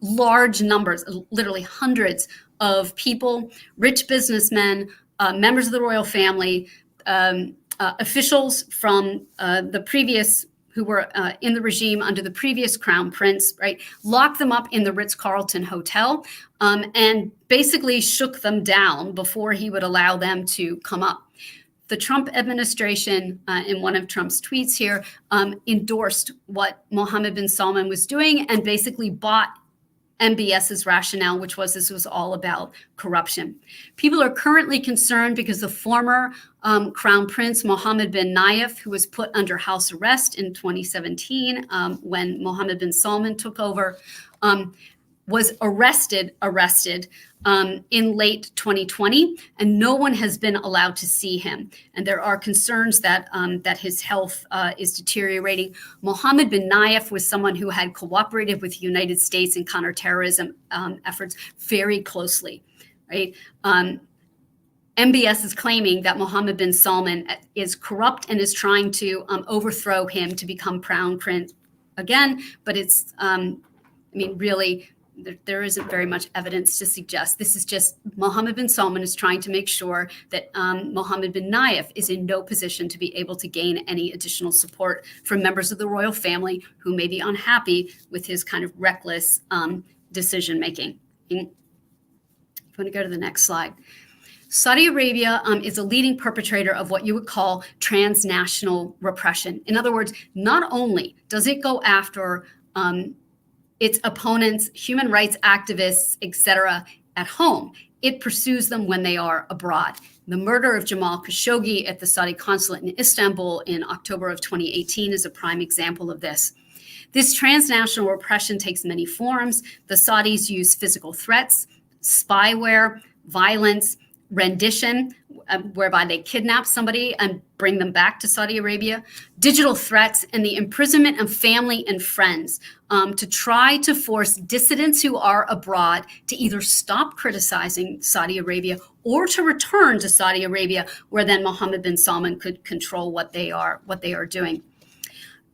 large numbers, literally hundreds of people, rich businessmen, members of the royal family, officials from the previous, who were in the regime under the previous crown prince, right? Locked them up in the Ritz-Carlton Hotel and basically shook them down before he would allow them to come up. The Trump administration, in one of Trump's tweets here, endorsed what Mohammed bin Salman was doing and basically bought MBS's rationale, which was this was all about corruption. People are currently concerned because the former crown prince, Mohammed bin Nayef, who was put under house arrest in 2017 when Mohammed bin Salman took over, was arrested in late 2020, and no one has been allowed to see him. And there are concerns that that his health is deteriorating. Mohammed bin Nayef was someone who had cooperated with the United States in counterterrorism efforts very closely, right? MBS is claiming that Mohammed bin Salman is corrupt and is trying to overthrow him to become crown prince again, but it's, really, there isn't very much evidence to suggest. This is just Mohammed bin Salman is trying to make sure that Mohammed bin Nayef is in no position to be able to gain any additional support from members of the royal family who may be unhappy with his kind of reckless decision making. If you want to go to the next slide. Saudi Arabia is a leading perpetrator of what you would call transnational repression. In other words, not only does it go after its opponents, human rights activists, etc., at home, it pursues them when they are abroad. The murder of Jamal Khashoggi at the Saudi consulate in Istanbul in October of 2018 is a prime example of this. This transnational repression takes many forms. The Saudis use physical threats, spyware, violence, rendition, whereby they kidnap somebody and bring them back to Saudi Arabia, digital threats, and the imprisonment of family and friends to try to force dissidents who are abroad to either stop criticizing Saudi Arabia or to return to Saudi Arabia, where then Mohammed bin Salman could control what they are doing.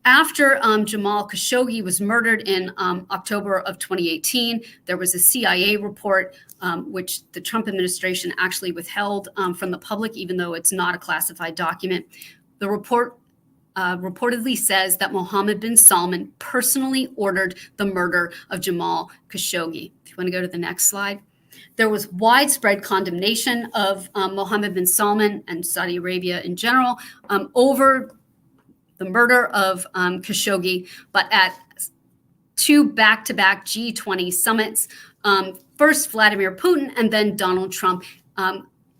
After Jamal Khashoggi was murdered in October of 2018, there was a CIA report which the Trump administration actually withheld from the public, even though it's not a classified document. The report reportedly says that Mohammed bin Salman personally ordered the murder of Jamal Khashoggi. If you want to go to the next slide. There was widespread condemnation of Mohammed bin Salman and Saudi Arabia in general over the murder of Khashoggi, but at two back-to-back G20 summits, first Vladimir Putin and then Donald Trump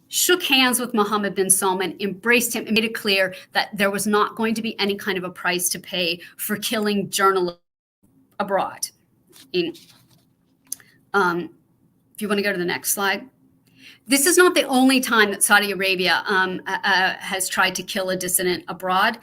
shook hands with Mohammed bin Salman, embraced him, and made it clear that there was not going to be any kind of a price to pay for killing journalists abroad. If you want to go to the next slide. This is not the only time that Saudi Arabia has tried to kill a dissident abroad.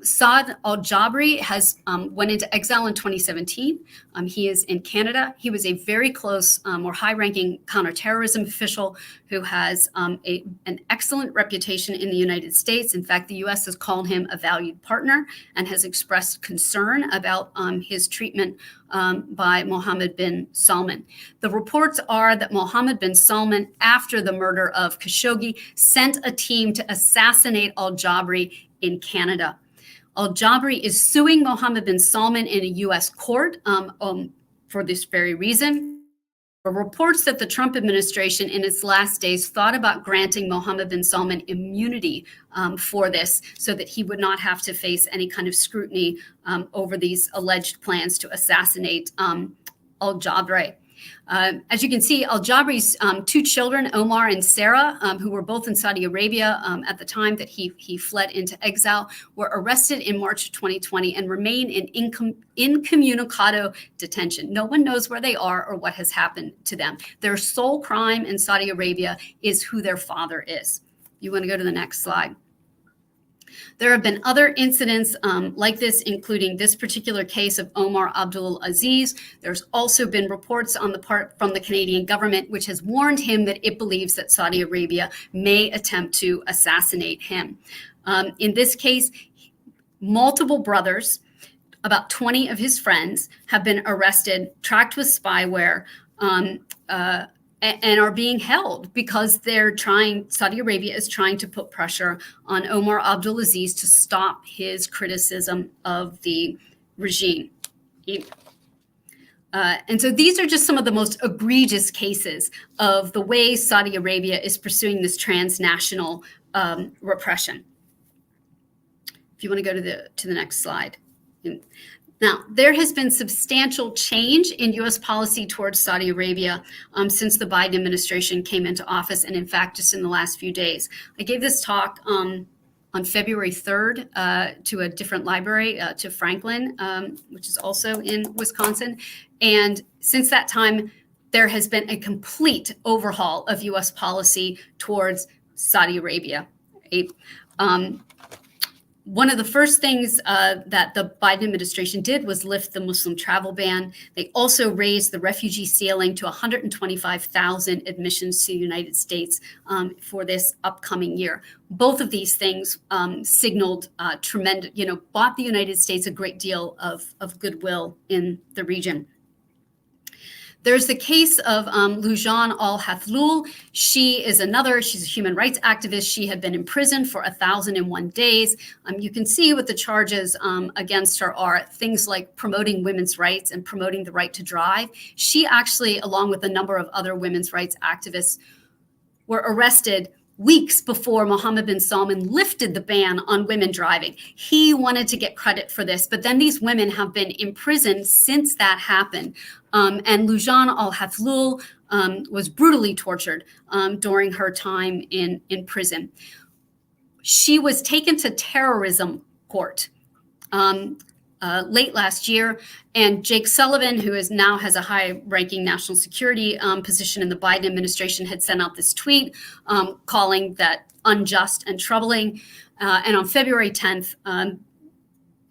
Saad al-Jabri has went into exile in 2017. He is in Canada. He was a very close or high-ranking counterterrorism official who has an excellent reputation in the United States. In fact, the U.S. has called him a valued partner and has expressed concern about his treatment by Mohammed bin Salman. The reports are that Mohammed bin Salman, after the murder of Khashoggi, sent a team to assassinate al-Jabri in Canada. Al-Jabri is suing Mohammed bin Salman in a U.S. court for this very reason. There are reports that the Trump administration in its last days thought about granting Mohammed bin Salman immunity for this so that he would not have to face any kind of scrutiny over these alleged plans to assassinate al-Jabri. As you can see, al-Jabri's two children, Omar and Sarah, who were both in Saudi Arabia at the time that he fled into exile, were arrested in March of 2020 and remain in incommunicado detention. No one knows where they are or what has happened to them. Their sole crime in Saudi Arabia is who their father is. You want to go to the next slide. There have been other incidents like this, including this particular case of Omar Abdul Aziz. There's also been reports on the part from the Canadian government, which has warned him that it believes that Saudi Arabia may attempt to assassinate him. In this case, multiple brothers, about 20 of his friends, have been arrested, tracked with spyware, and are being held because Saudi Arabia is trying to put pressure on Omar Abdulaziz to stop his criticism of the regime. And so these are just some of the most egregious cases of the way Saudi Arabia is pursuing this transnational repression. If you want to go to the next slide. Now, there has been substantial change in U.S. policy towards Saudi Arabia since the Biden administration came into office, and in fact, just in the last few days. I gave this talk on February 3rd to a different library, to Franklin, which is also in Wisconsin. And since that time, there has been a complete overhaul of U.S. policy towards Saudi Arabia. One of the first things that the Biden administration did was lift the Muslim travel ban. They also raised the refugee ceiling to 125,000 admissions to the United States for this upcoming year. Both of these things signaled tremendous, bought the United States a great deal of goodwill in the region. There's the case of Loujain Al-Hathlul. She's a human rights activist. She had been in prison for 1,001 days. You can see what the charges against her are, things like promoting women's rights and promoting the right to drive. She actually, along with a number of other women's rights activists, were arrested weeks before Mohammed bin Salman lifted the ban on women driving. He wanted to get credit for this, but then these women have been imprisoned since that happened. And Loujain Al-Hathlul was brutally tortured during her time in prison. She was taken to terrorism court late last year, and Jake Sullivan, who now has a high-ranking national security position in the Biden administration, had sent out this tweet calling that unjust and troubling. And on February 10th,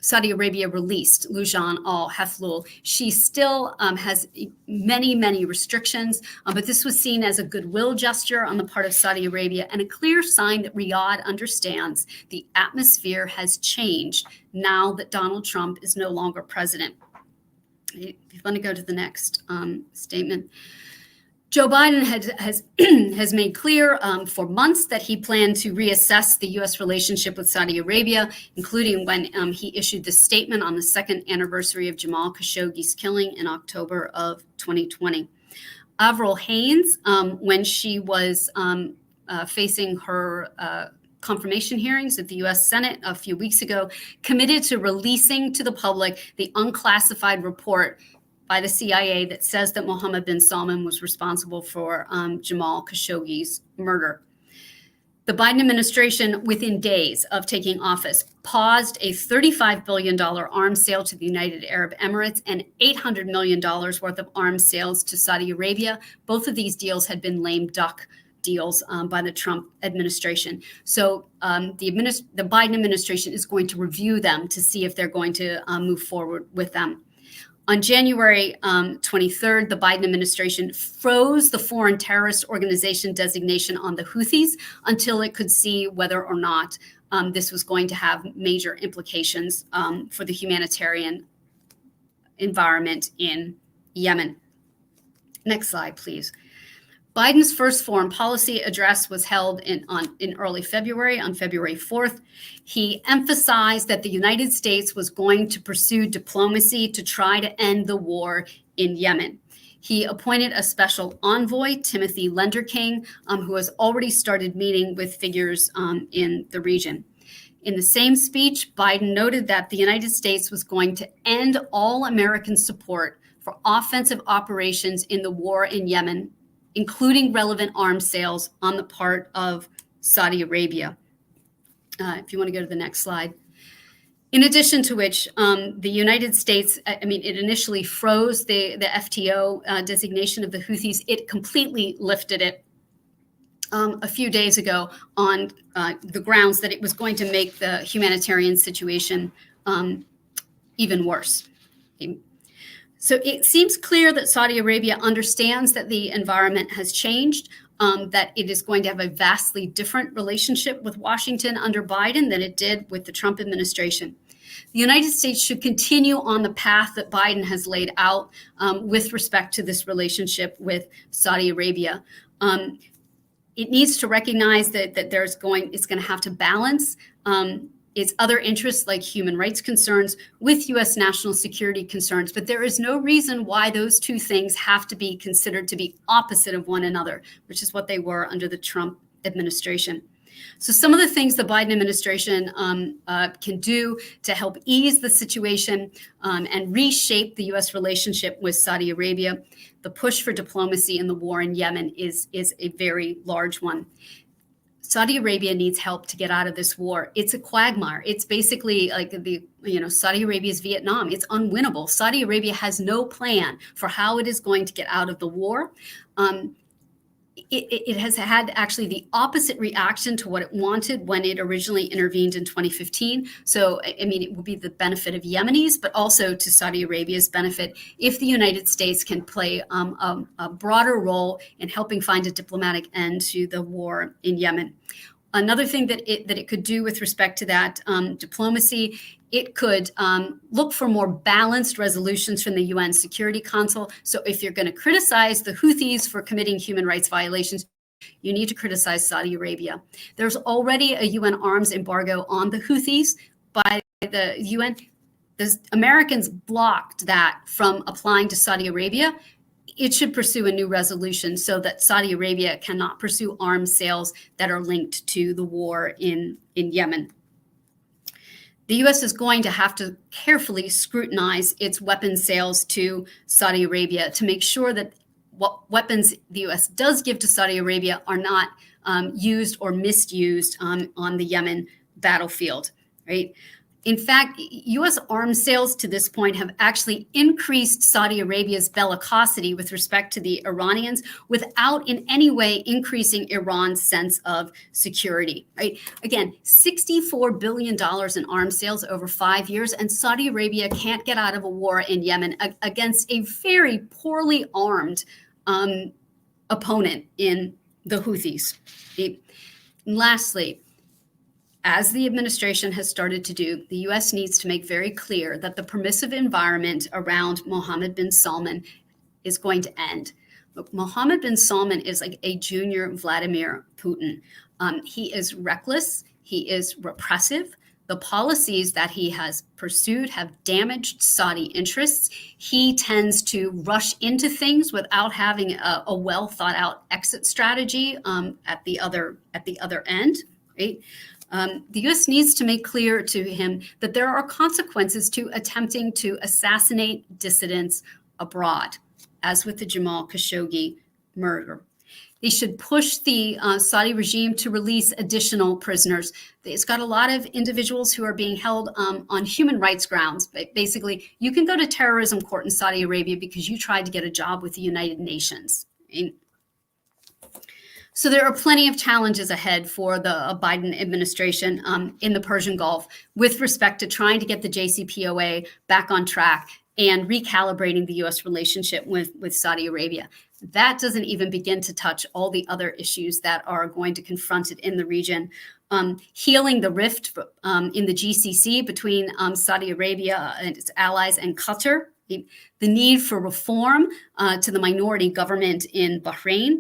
Saudi Arabia released Loujain Al-Hathlul. She still has many, many restrictions, but this was seen as a goodwill gesture on the part of Saudi Arabia and a clear sign that Riyadh understands the atmosphere has changed now that Donald Trump is no longer president. If you want to go to the next statement. Joe Biden has made clear for months that he planned to reassess the U.S. relationship with Saudi Arabia, including when he issued this statement on the second anniversary of Jamal Khashoggi's killing in October of 2020. Avril Haines, when she was facing her confirmation hearings at the U.S. Senate a few weeks ago, committed to releasing to the public the unclassified report by the CIA that says that Mohammed bin Salman was responsible for Jamal Khashoggi's murder. The Biden administration, within days of taking office, paused a $35 billion arms sale to the United Arab Emirates and $800 million worth of arms sales to Saudi Arabia. Both of these deals had been lame duck deals by the Trump administration. So the Biden administration is going to review them to see if they're going to move forward with them. On January 23rd, the Biden administration froze the foreign terrorist organization designation on the Houthis until it could see whether or not this was going to have major implications for the humanitarian environment in Yemen. Next slide, please. Biden's first foreign policy address was held in early February, on February 4th. He emphasized that the United States was going to pursue diplomacy to try to end the war in Yemen. He appointed a special envoy, Timothy Lenderking, who has already started meeting with figures in the region. In the same speech, Biden noted that the United States was going to end all American support for offensive operations in the war in Yemen, including relevant arms sales on the part of Saudi Arabia. If you want to go to the next slide. In addition to which, the United States, it initially froze the FTO designation of the Houthis. It completely lifted it a few days ago on the grounds that it was going to make the humanitarian situation even worse. So it seems clear that Saudi Arabia understands that the environment has changed, that it is going to have a vastly different relationship with Washington under Biden than it did with the Trump administration. The United States should continue on the path that Biden has laid out with respect to this relationship with Saudi Arabia. It needs to recognize that it's going to have to balance its other interests like human rights concerns with U.S. national security concerns. But there is no reason why those two things have to be considered to be opposite of one another, which is what they were under the Trump administration. So some of the things the Biden administration can do to help ease the situation and reshape the U.S. relationship with Saudi Arabia, the push for diplomacy in the war in Yemen is a very large one. Saudi Arabia needs help to get out of this war. It's a quagmire. It's basically like Saudi Arabia's Vietnam. It's unwinnable. Saudi Arabia has no plan for how it is going to get out of the war. It has had actually the opposite reaction to what it wanted when it originally intervened in 2015. So, it will be the benefit of Yemenis, but also to Saudi Arabia's benefit if the United States can play a broader role in helping find a diplomatic end to the war in Yemen. Another thing that it could do with respect to that diplomacy, it could look for more balanced resolutions from the UN Security Council. So if you're going to criticize the Houthis for committing human rights violations, you need to criticize Saudi Arabia. There's already a UN arms embargo on the Houthis by the UN. The Americans blocked that from applying to Saudi Arabia. It should pursue a new resolution so that Saudi Arabia cannot pursue arms sales that are linked to the war in Yemen. The U.S. is going to have to carefully scrutinize its weapons sales to Saudi Arabia to make sure that what weapons the U.S. does give to Saudi Arabia are not used or misused on the Yemen battlefield, right? In fact, U.S. arms sales to this point have actually increased Saudi Arabia's bellicosity with respect to the Iranians without in any way increasing Iran's sense of security, right? Again, $64 billion in arms sales over 5 years, and Saudi Arabia can't get out of a war in Yemen against a very poorly armed opponent in the Houthis. And lastly, as the administration has started to do, the U.S. needs to make very clear that the permissive environment around Mohammed bin Salman is going to end. Look, Mohammed bin Salman is like a junior Vladimir Putin. He is reckless. He is repressive. The policies that he has pursued have damaged Saudi interests. He tends to rush into things without having a well thought out exit strategy at the other end, right? The U.S. needs to make clear to him that there are consequences to attempting to assassinate dissidents abroad, as with the Jamal Khashoggi murder. They should push the Saudi regime to release additional prisoners. It's got a lot of individuals who are being held on human rights grounds. Basically, you can go to terrorism court in Saudi Arabia because you tried to get a job with the United Nations. So there are plenty of challenges ahead for the Biden administration in the Persian Gulf with respect to trying to get the JCPOA back on track and recalibrating the U.S. relationship with Saudi Arabia. That doesn't even begin to touch all the other issues that are going to confront it in the region. Healing the rift in the GCC between Saudi Arabia and its allies and Qatar, the need for reform to the minority government in Bahrain,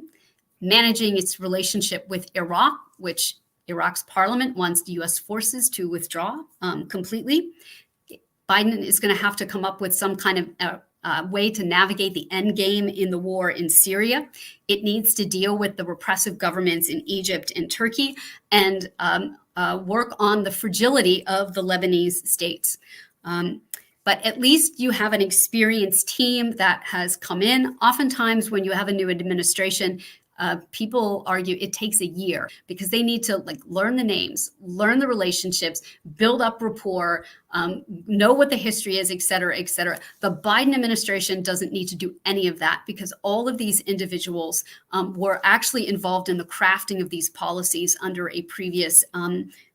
managing its relationship with Iraq, which Iraq's parliament wants the U.S. forces to withdraw completely. Biden is going to have to come up with some kind of way to navigate the end game in the war in Syria. It needs to deal with the repressive governments in Egypt and Turkey and work on the fragility of the Lebanese states. But at least you have an experienced team that has come in. Oftentimes when you have a new administration, people argue it takes a year because they need to learn the names, learn the relationships, build up rapport, know what the history is, et cetera, et cetera. The Biden administration doesn't need to do any of that because all of these individuals were actually involved in the crafting of these policies under a previous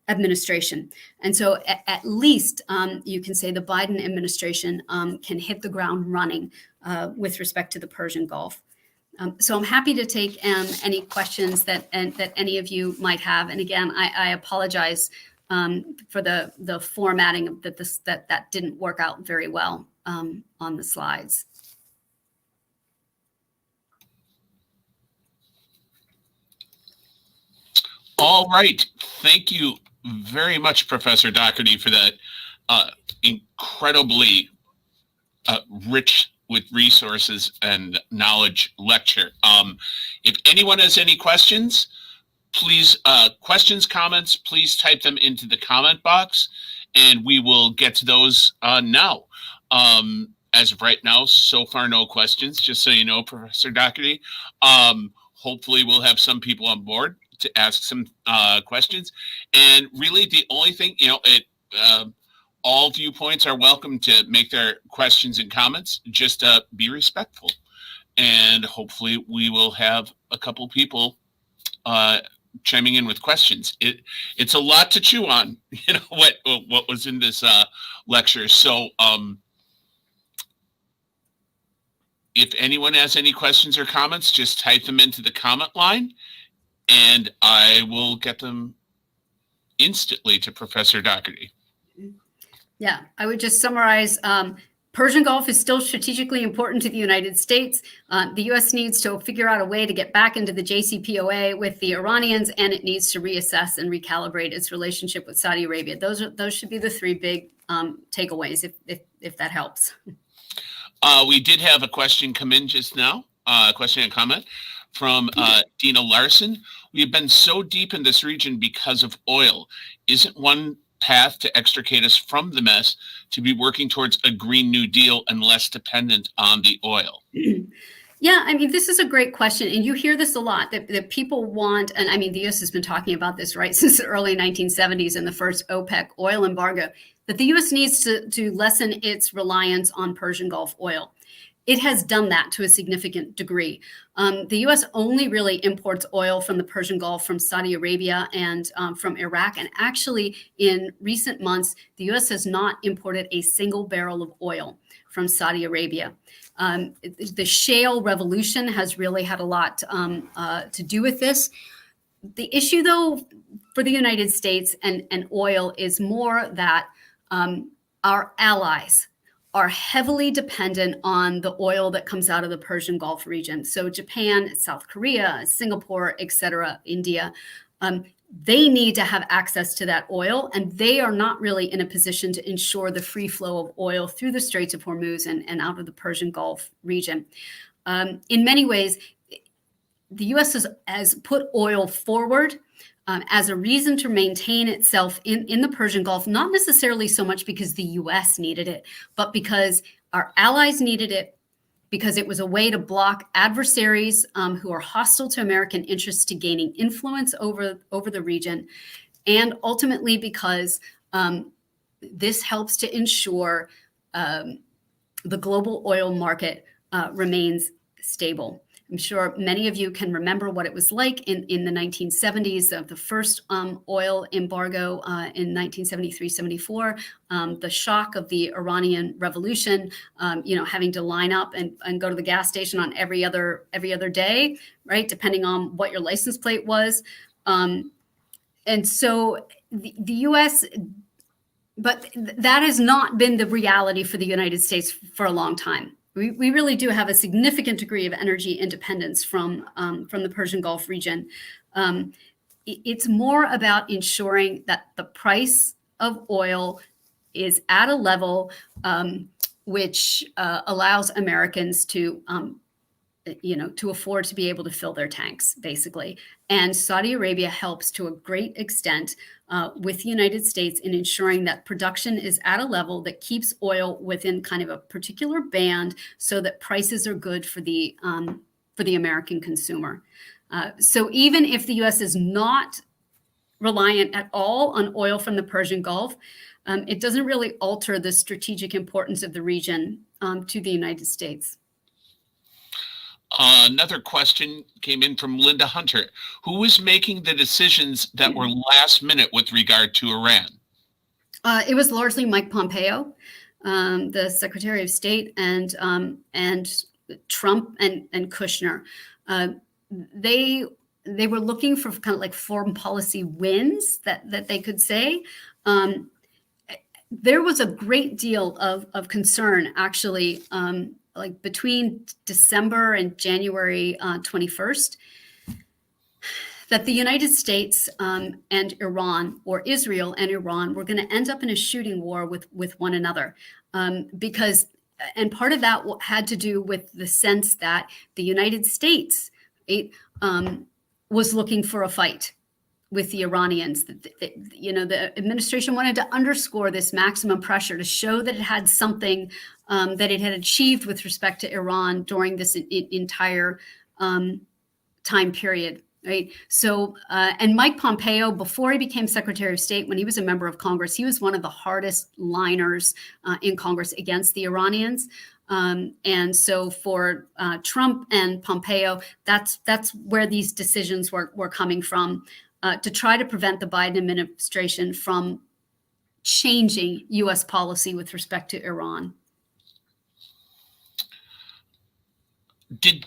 administration. And so at least you can say the Biden administration can hit the ground running with respect to the Persian Gulf. So I'm happy to take any questions that any of you might have. And again, I apologize for the formatting of that didn't work out very well on the slides. All right. Thank you very much, Professor Dougherty, for that incredibly rich with resources and knowledge lecture. If anyone has any questions, please, comments, please type them into the comment box and we will get to those now. As of right now, so far, no questions, just so you know, Professor Dougherty. Hopefully we'll have some people on board to ask some questions. And really the only thing, all viewpoints are welcome to make their questions and comments. Just be respectful. And hopefully we will have a couple people chiming in with questions. It's a lot to chew on, what was in this lecture. So if anyone has any questions or comments, just type them into the comment line and I will get them instantly to Professor Dougherty. Yeah, I would just summarize. Persian Gulf is still strategically important to the United States. The U.S. needs to figure out a way to get back into the JCPOA with the Iranians, and it needs to reassess and recalibrate its relationship with Saudi Arabia. Those should be the three big takeaways, if that helps. We did have a question come in just now, question and comment from Dina Larson. We have been so deep in this region because of oil. Isn't one path to extricate us from the mess to be working towards a Green New Deal and less dependent on the oil? Yeah, I mean, this is a great question. And you hear this a lot, that people want, and I mean, the U.S. has been talking about this, right, since the early 1970s and the first OPEC oil embargo, that the U.S. needs to lessen its reliance on Persian Gulf oil. It has done that to a significant degree. The U.S. only really imports oil from the Persian Gulf, from Saudi Arabia, and from Iraq. And actually, in recent months, the U.S. has not imported a single barrel of oil from Saudi Arabia. The shale revolution has really had a lot to do with this. The issue, though, for the United States and oil is more that our allies are heavily dependent on the oil that comes out of the Persian Gulf region. So Japan, South Korea, Singapore, et cetera, India, they need to have access to that oil, and they are not really in a position to ensure the free flow of oil through the Straits of Hormuz and out of the Persian Gulf region. In many ways, the U.S. has put oil forward as a reason to maintain itself in the Persian Gulf, not necessarily so much because the U.S. needed it, but because our allies needed it, because it was a way to block adversaries who are hostile to American interests to gaining influence over the region, and ultimately because this helps to ensure the global oil market remains stable. I'm sure many of you can remember what it was like in the 1970s, of the first oil embargo in 1973-74, the shock of the Iranian Revolution, having to line up and go to the gas station on every other day, right, depending on what your license plate was. And so the U.S., but that has not been the reality for the United States for a long time. We really do have a significant degree of energy independence from the Persian Gulf region. It's more about ensuring that the price of oil is at a level which allows Americans to afford to be able to fill their tanks, basically. And Saudi Arabia helps to a great extent with the United States in ensuring that production is at a level that keeps oil within kind of a particular band, so that prices are good for the American consumer. So even if the U.S. is not reliant at all on oil from the Persian Gulf, it doesn't really alter the strategic importance of the region to the United States. Another question came in from Linda Hunter. Who is making the decisions that were last minute with regard to Iran? It was largely Mike Pompeo, the Secretary of State, and Trump and Kushner. They were looking for kind of like foreign policy wins that they could say. There was a great deal of concern, actually, like between December and January 21st, that the United States and Iran, or Israel and Iran, were going to end up in a shooting war with one another, because, and part of that had to do with the sense that the United States was looking for a fight with the Iranians. The administration wanted to underscore this maximum pressure to show that it had something that it had achieved with respect to Iran during this entire time period, right? So, and Mike Pompeo, before he became Secretary of State, when he was a member of Congress, he was one of the hardest liners in Congress against the Iranians. And so for Trump and Pompeo, that's where these decisions were coming from, to try to prevent the Biden administration from changing U.S. policy with respect to Iran. Did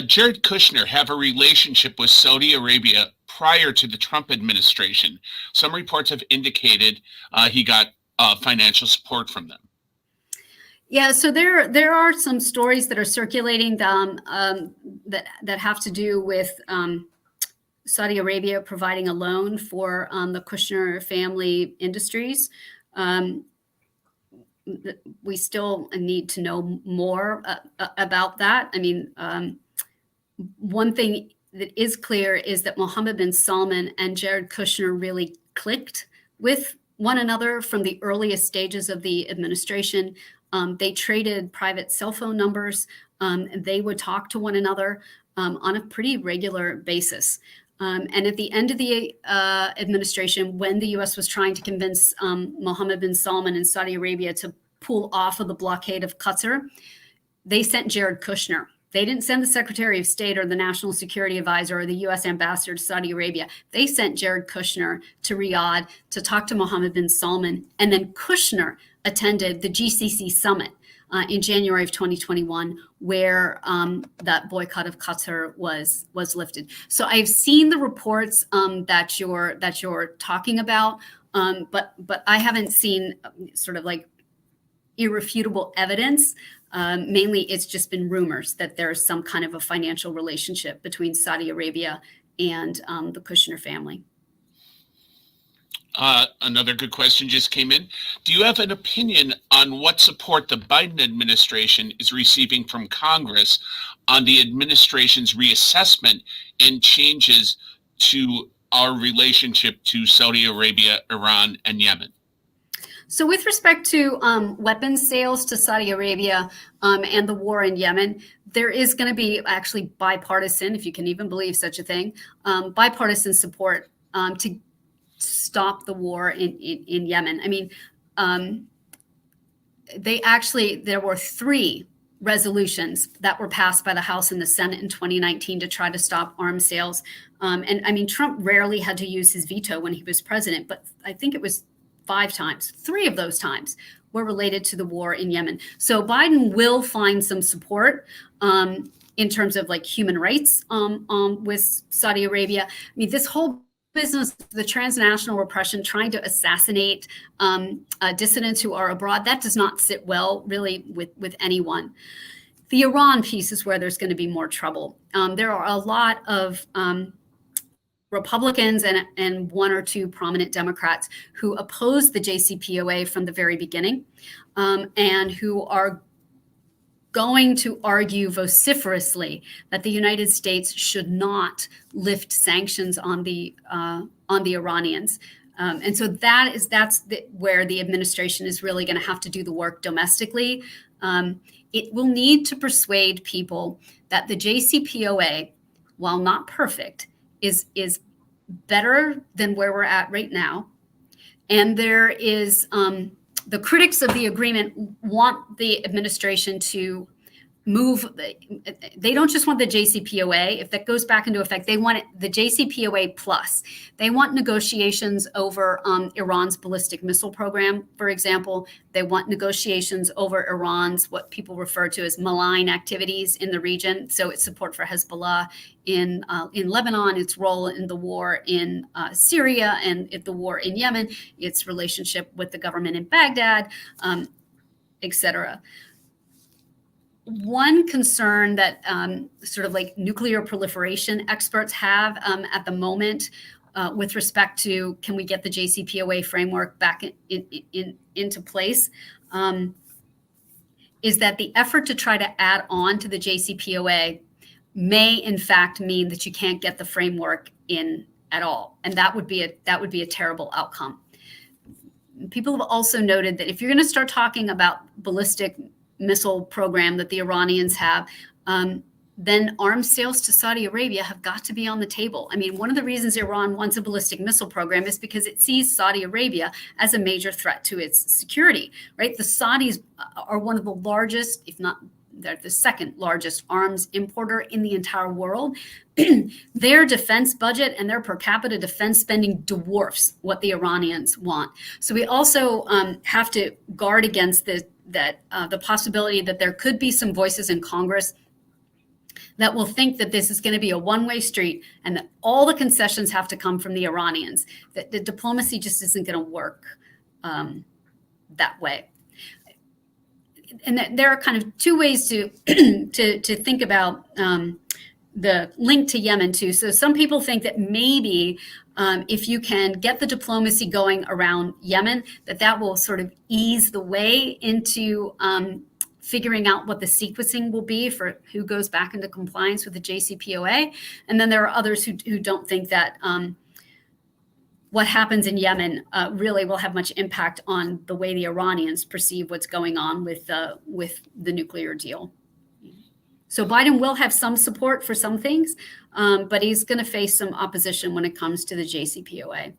Jared Kushner have a relationship with Saudi Arabia prior to the Trump administration? Some reports have indicated he got financial support from them. Yeah, so there are some stories that are circulating that have to do with Saudi Arabia providing a loan for the Kushner family industries. We still need to know more about that. I mean, one thing that is clear is that Mohammed bin Salman and Jared Kushner really clicked with one another from the earliest stages of the administration. They traded private cell phone numbers. They would talk to one another on a pretty regular basis. And at the end of the administration, when the U.S. was trying to convince Mohammed bin Salman and Saudi Arabia to pull off of the blockade of Qatar, they sent Jared Kushner. They didn't send the Secretary of State or the National Security Advisor or the U.S. Ambassador to Saudi Arabia. They sent Jared Kushner to Riyadh to talk to Mohammed bin Salman. And then Kushner attended the GCC summit in January of 2021, where that boycott of Qatar was lifted. So I've seen the reports that you're talking about, but I haven't seen sort of like irrefutable evidence. Mainly, it's just been rumors that there's some kind of a financial relationship between Saudi Arabia and the Kushner family. Another good question just came in. Do you have an opinion on what support the Biden administration is receiving from Congress on the administration's reassessment and changes to our relationship to Saudi Arabia, Iran, and Yemen? So with respect to weapons sales to Saudi Arabia and the war in Yemen, there is going to be actually bipartisan, if you can even believe such a thing, bipartisan support to stop the war in Yemen. I mean, there were 3 resolutions that were passed by the House and the Senate in 2019 to try to stop arms sales. And I mean, Trump rarely had to use his veto when he was president, but I think it was 5 times. 3 of those times were related to the war in Yemen. So Biden will find some support in terms of like human rights with Saudi Arabia. I mean, this whole business, the transnational repression, trying to assassinate dissidents who are abroad, that does not sit well really with anyone. The Iran piece is where there's going to be more trouble. There are a lot of Republicans and 1 or 2 prominent Democrats who opposed the JCPOA from the very beginning, and who are going to argue vociferously that the United States should not lift sanctions on the Iranians. And so that's where the administration is really going to have to do the work domestically. It will need to persuade people that the JCPOA, while not perfect, is better than where we're at right now. And there is the critics of the agreement want the administration to move. They don't just want the JCPOA. If that goes back into effect, they want the JCPOA plus. They want negotiations over Iran's ballistic missile program, for example. They want negotiations over Iran's what people refer to as malign activities in the region. So its support for Hezbollah in Lebanon, its role in the war in Syria and the war in Yemen, its relationship with the government in Baghdad, et cetera. One concern that sort of like nuclear proliferation experts have at the moment with respect to can we get the JCPOA framework back into place is that the effort to try to add on to the JCPOA may in fact mean that you can't get the framework in at all, and that would be a terrible outcome. People have also noted that if you're going to start talking about ballistic missile program that the Iranians have, then arms sales to Saudi Arabia have got to be on the table. I mean, one of the reasons Iran wants a ballistic missile program is because it sees Saudi Arabia as a major threat to its security, right? The Saudis are one of the largest, if not they're the second largest arms importer in the entire world. Their defense budget and their per capita defense spending dwarfs what the Iranians want. So we also have to guard against the possibility that there could be some voices in Congress that will think that this is going to be a one-way street and that all the concessions have to come from the Iranians, that the diplomacy just isn't going to work that way. And there are kind of 2 ways to think about the link to Yemen too. So some people think that maybe if you can get the diplomacy going around Yemen, that will sort of ease the way into figuring out what the sequencing will be for who goes back into compliance with the JCPOA. And then there are others who don't think that what happens in Yemen really will have much impact on the way the Iranians perceive what's going on with the nuclear deal. So Biden will have some support for some things, but he's going to face some opposition when it comes to the JCPOA.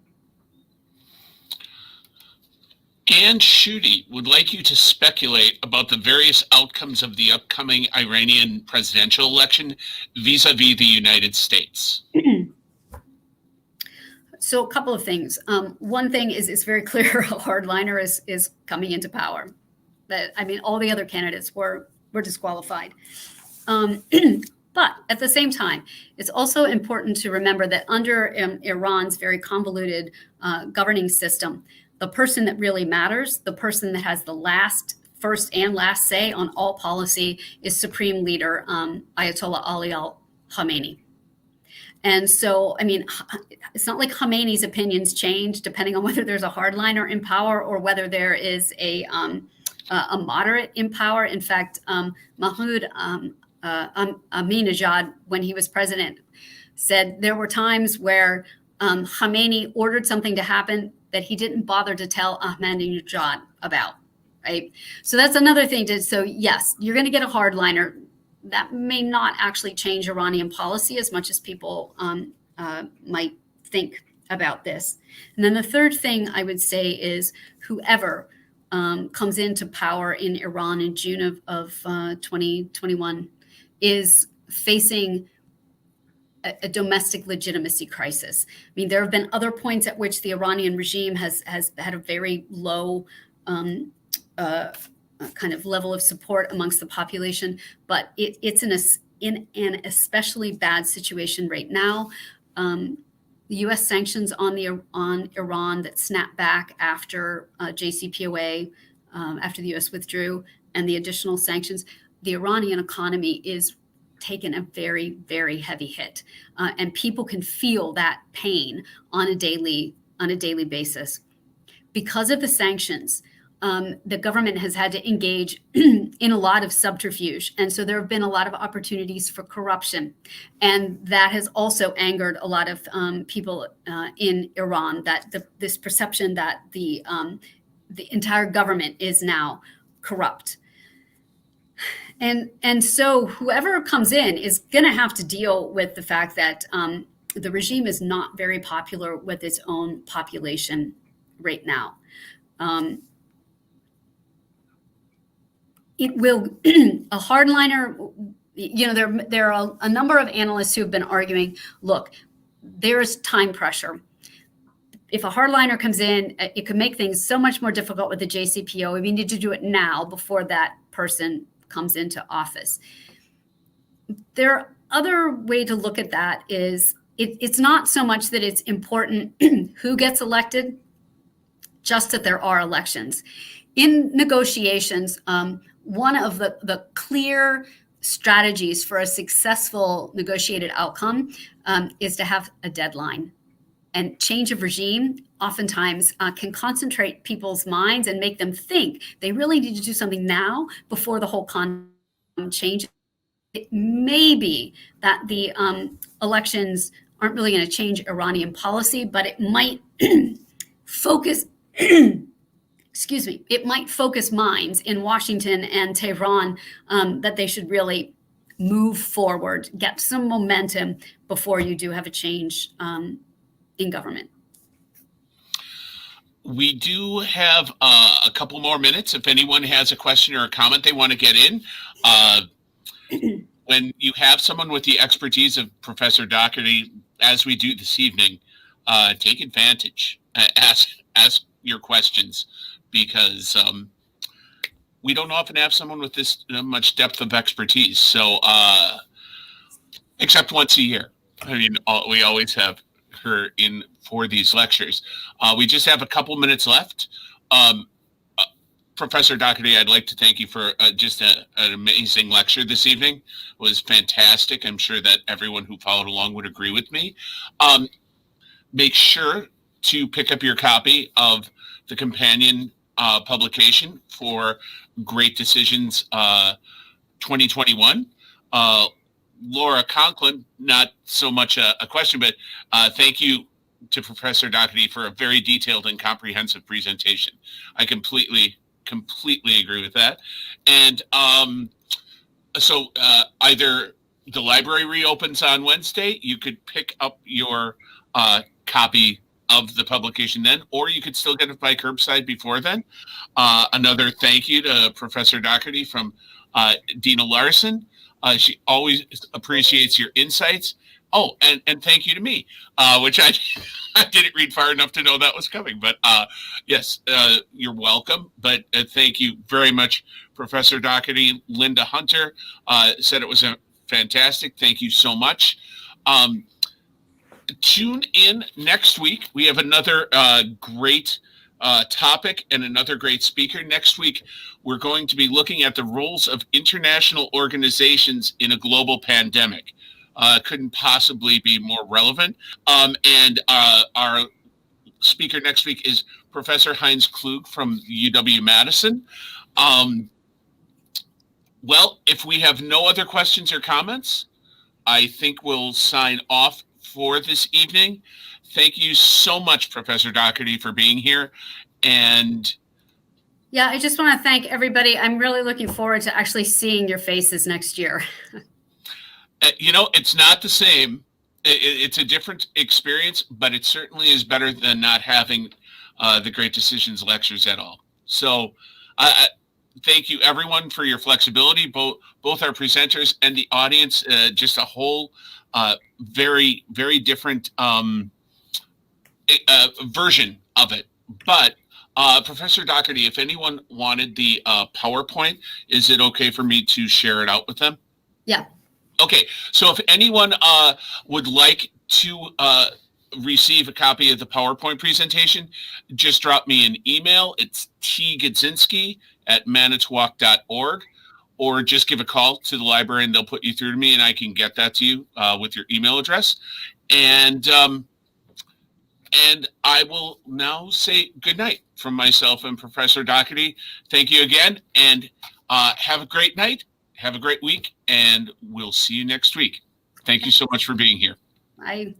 Ann Schutte would like you to speculate about the various outcomes of the upcoming Iranian presidential election vis-a-vis the United States. So a couple of things. One thing is it's very clear a hardliner is coming into power. That I mean, all the other candidates were disqualified. But at the same time, it's also important to remember that under Iran's very convoluted governing system, the person that really matters, the person that has the first and last say on all policy is Supreme Leader Ayatollah Ali Khamenei. And so, I mean, it's not like Khamenei's opinions change depending on whether there's a hardliner in power or whether there is a moderate in power. In fact, Mahmoud Ahmadinejad, when he was president, said there were times where Khamenei ordered something to happen that he didn't bother to tell Ahmadinejad about, right? So that's another thing so yes, you're going to get a hardliner. That may not actually change Iranian policy as much as people might think about this. And then the third thing I would say is whoever comes into power in Iran in June of 2021 is facing a domestic legitimacy crisis. I mean, there have been other points at which the Iranian regime has had a very low kind of level of support amongst the population, but it's in an especially bad situation right now. The U.S. sanctions on Iran that snapped back after JCPOA, after the U.S. withdrew, and the additional sanctions, the Iranian economy is taken a very, very heavy hit, and people can feel that pain on a daily basis. Because of the sanctions, the government has had to engage in a lot of subterfuge. And so there have been a lot of opportunities for corruption. And that has also angered a lot of people in Iran, that this perception that the entire government is now corrupt. And so whoever comes in is going to have to deal with the fact that the regime is not very popular with its own population right now. It will, a hardliner, there are a number of analysts who have been arguing, look, there's time pressure. If a hardliner comes in, it could make things so much more difficult with the JCPOA. We need to do it now before that person comes into office. Their other way to look at that is it's not so much that it's important who gets elected, just that there are elections. In negotiations, one of the clear strategies for a successful negotiated outcome is to have a deadline. And change of regime oftentimes can concentrate people's minds and make them think they really need to do something now before the whole changes. It may be that the elections aren't really going to change Iranian policy, but it might focus excuse me, it might focus minds in Washington and Tehran that they should really move forward, get some momentum before you do have a change in government. We do have a couple more minutes. If anyone has a question or a comment they want to get in, when you have someone with the expertise of Professor Doughtery, as we do this evening, take advantage, ask your questions, because we don't often have someone with this much depth of expertise. So, except once a year. I mean, we always have her in for these lectures. We just have a couple minutes left. Professor Doughtery, I'd like to thank you for just an amazing lecture this evening. It was fantastic. I'm sure that everyone who followed along would agree with me. Make sure to pick up your copy of the companion publication for Great Decisions 2021. Laura Conklin, not so much a question, but thank you to Professor Doughtery for a very detailed and comprehensive presentation. I completely agree with that. And so either the library reopens on Wednesday, you could pick up your copy of the publication then, or you could still get it by curbside before then. Another thank you to Professor Doughtery from Dina Larson. She always appreciates your insights. Oh, and thank you to me, which I didn't read far enough to know that was coming. But yes, you're welcome. But thank you very much, Professor Doughtery. Linda Hunter said it was fantastic. Thank you so much. Tune in next week. We have another great topic and another great speaker. Next week, we're going to be looking at the roles of international organizations in a global pandemic. Couldn't possibly be more relevant. And our speaker next week is Professor Heinz Klug from UW-Madison. Well, if we have no other questions or comments, I think we'll sign off for this evening. Thank you so much, Professor Doughtery, for being here. And yeah, I just want to thank everybody. I'm really looking forward to actually seeing your faces next year. It's not the same. It's a different experience, but it certainly is better than not having the Great Decisions lectures at all. So thank you everyone for your flexibility, both our presenters and the audience, just a whole very, very different version of it. But Professor Dougherty, if anyone wanted the PowerPoint, is it okay for me to share it out with them? Yeah. Okay, so if anyone would like to receive a copy of the PowerPoint presentation, just drop me an email. It's tgadzinski@manitowoc.org, or just give a call to the library and they'll put you through to me and I can get that to you with your email address. And I will now say good night from myself and Professor Dougherty. Thank you again, and have a great night. Have a great week, and we'll see you next week. Thank you so much for being here. Bye.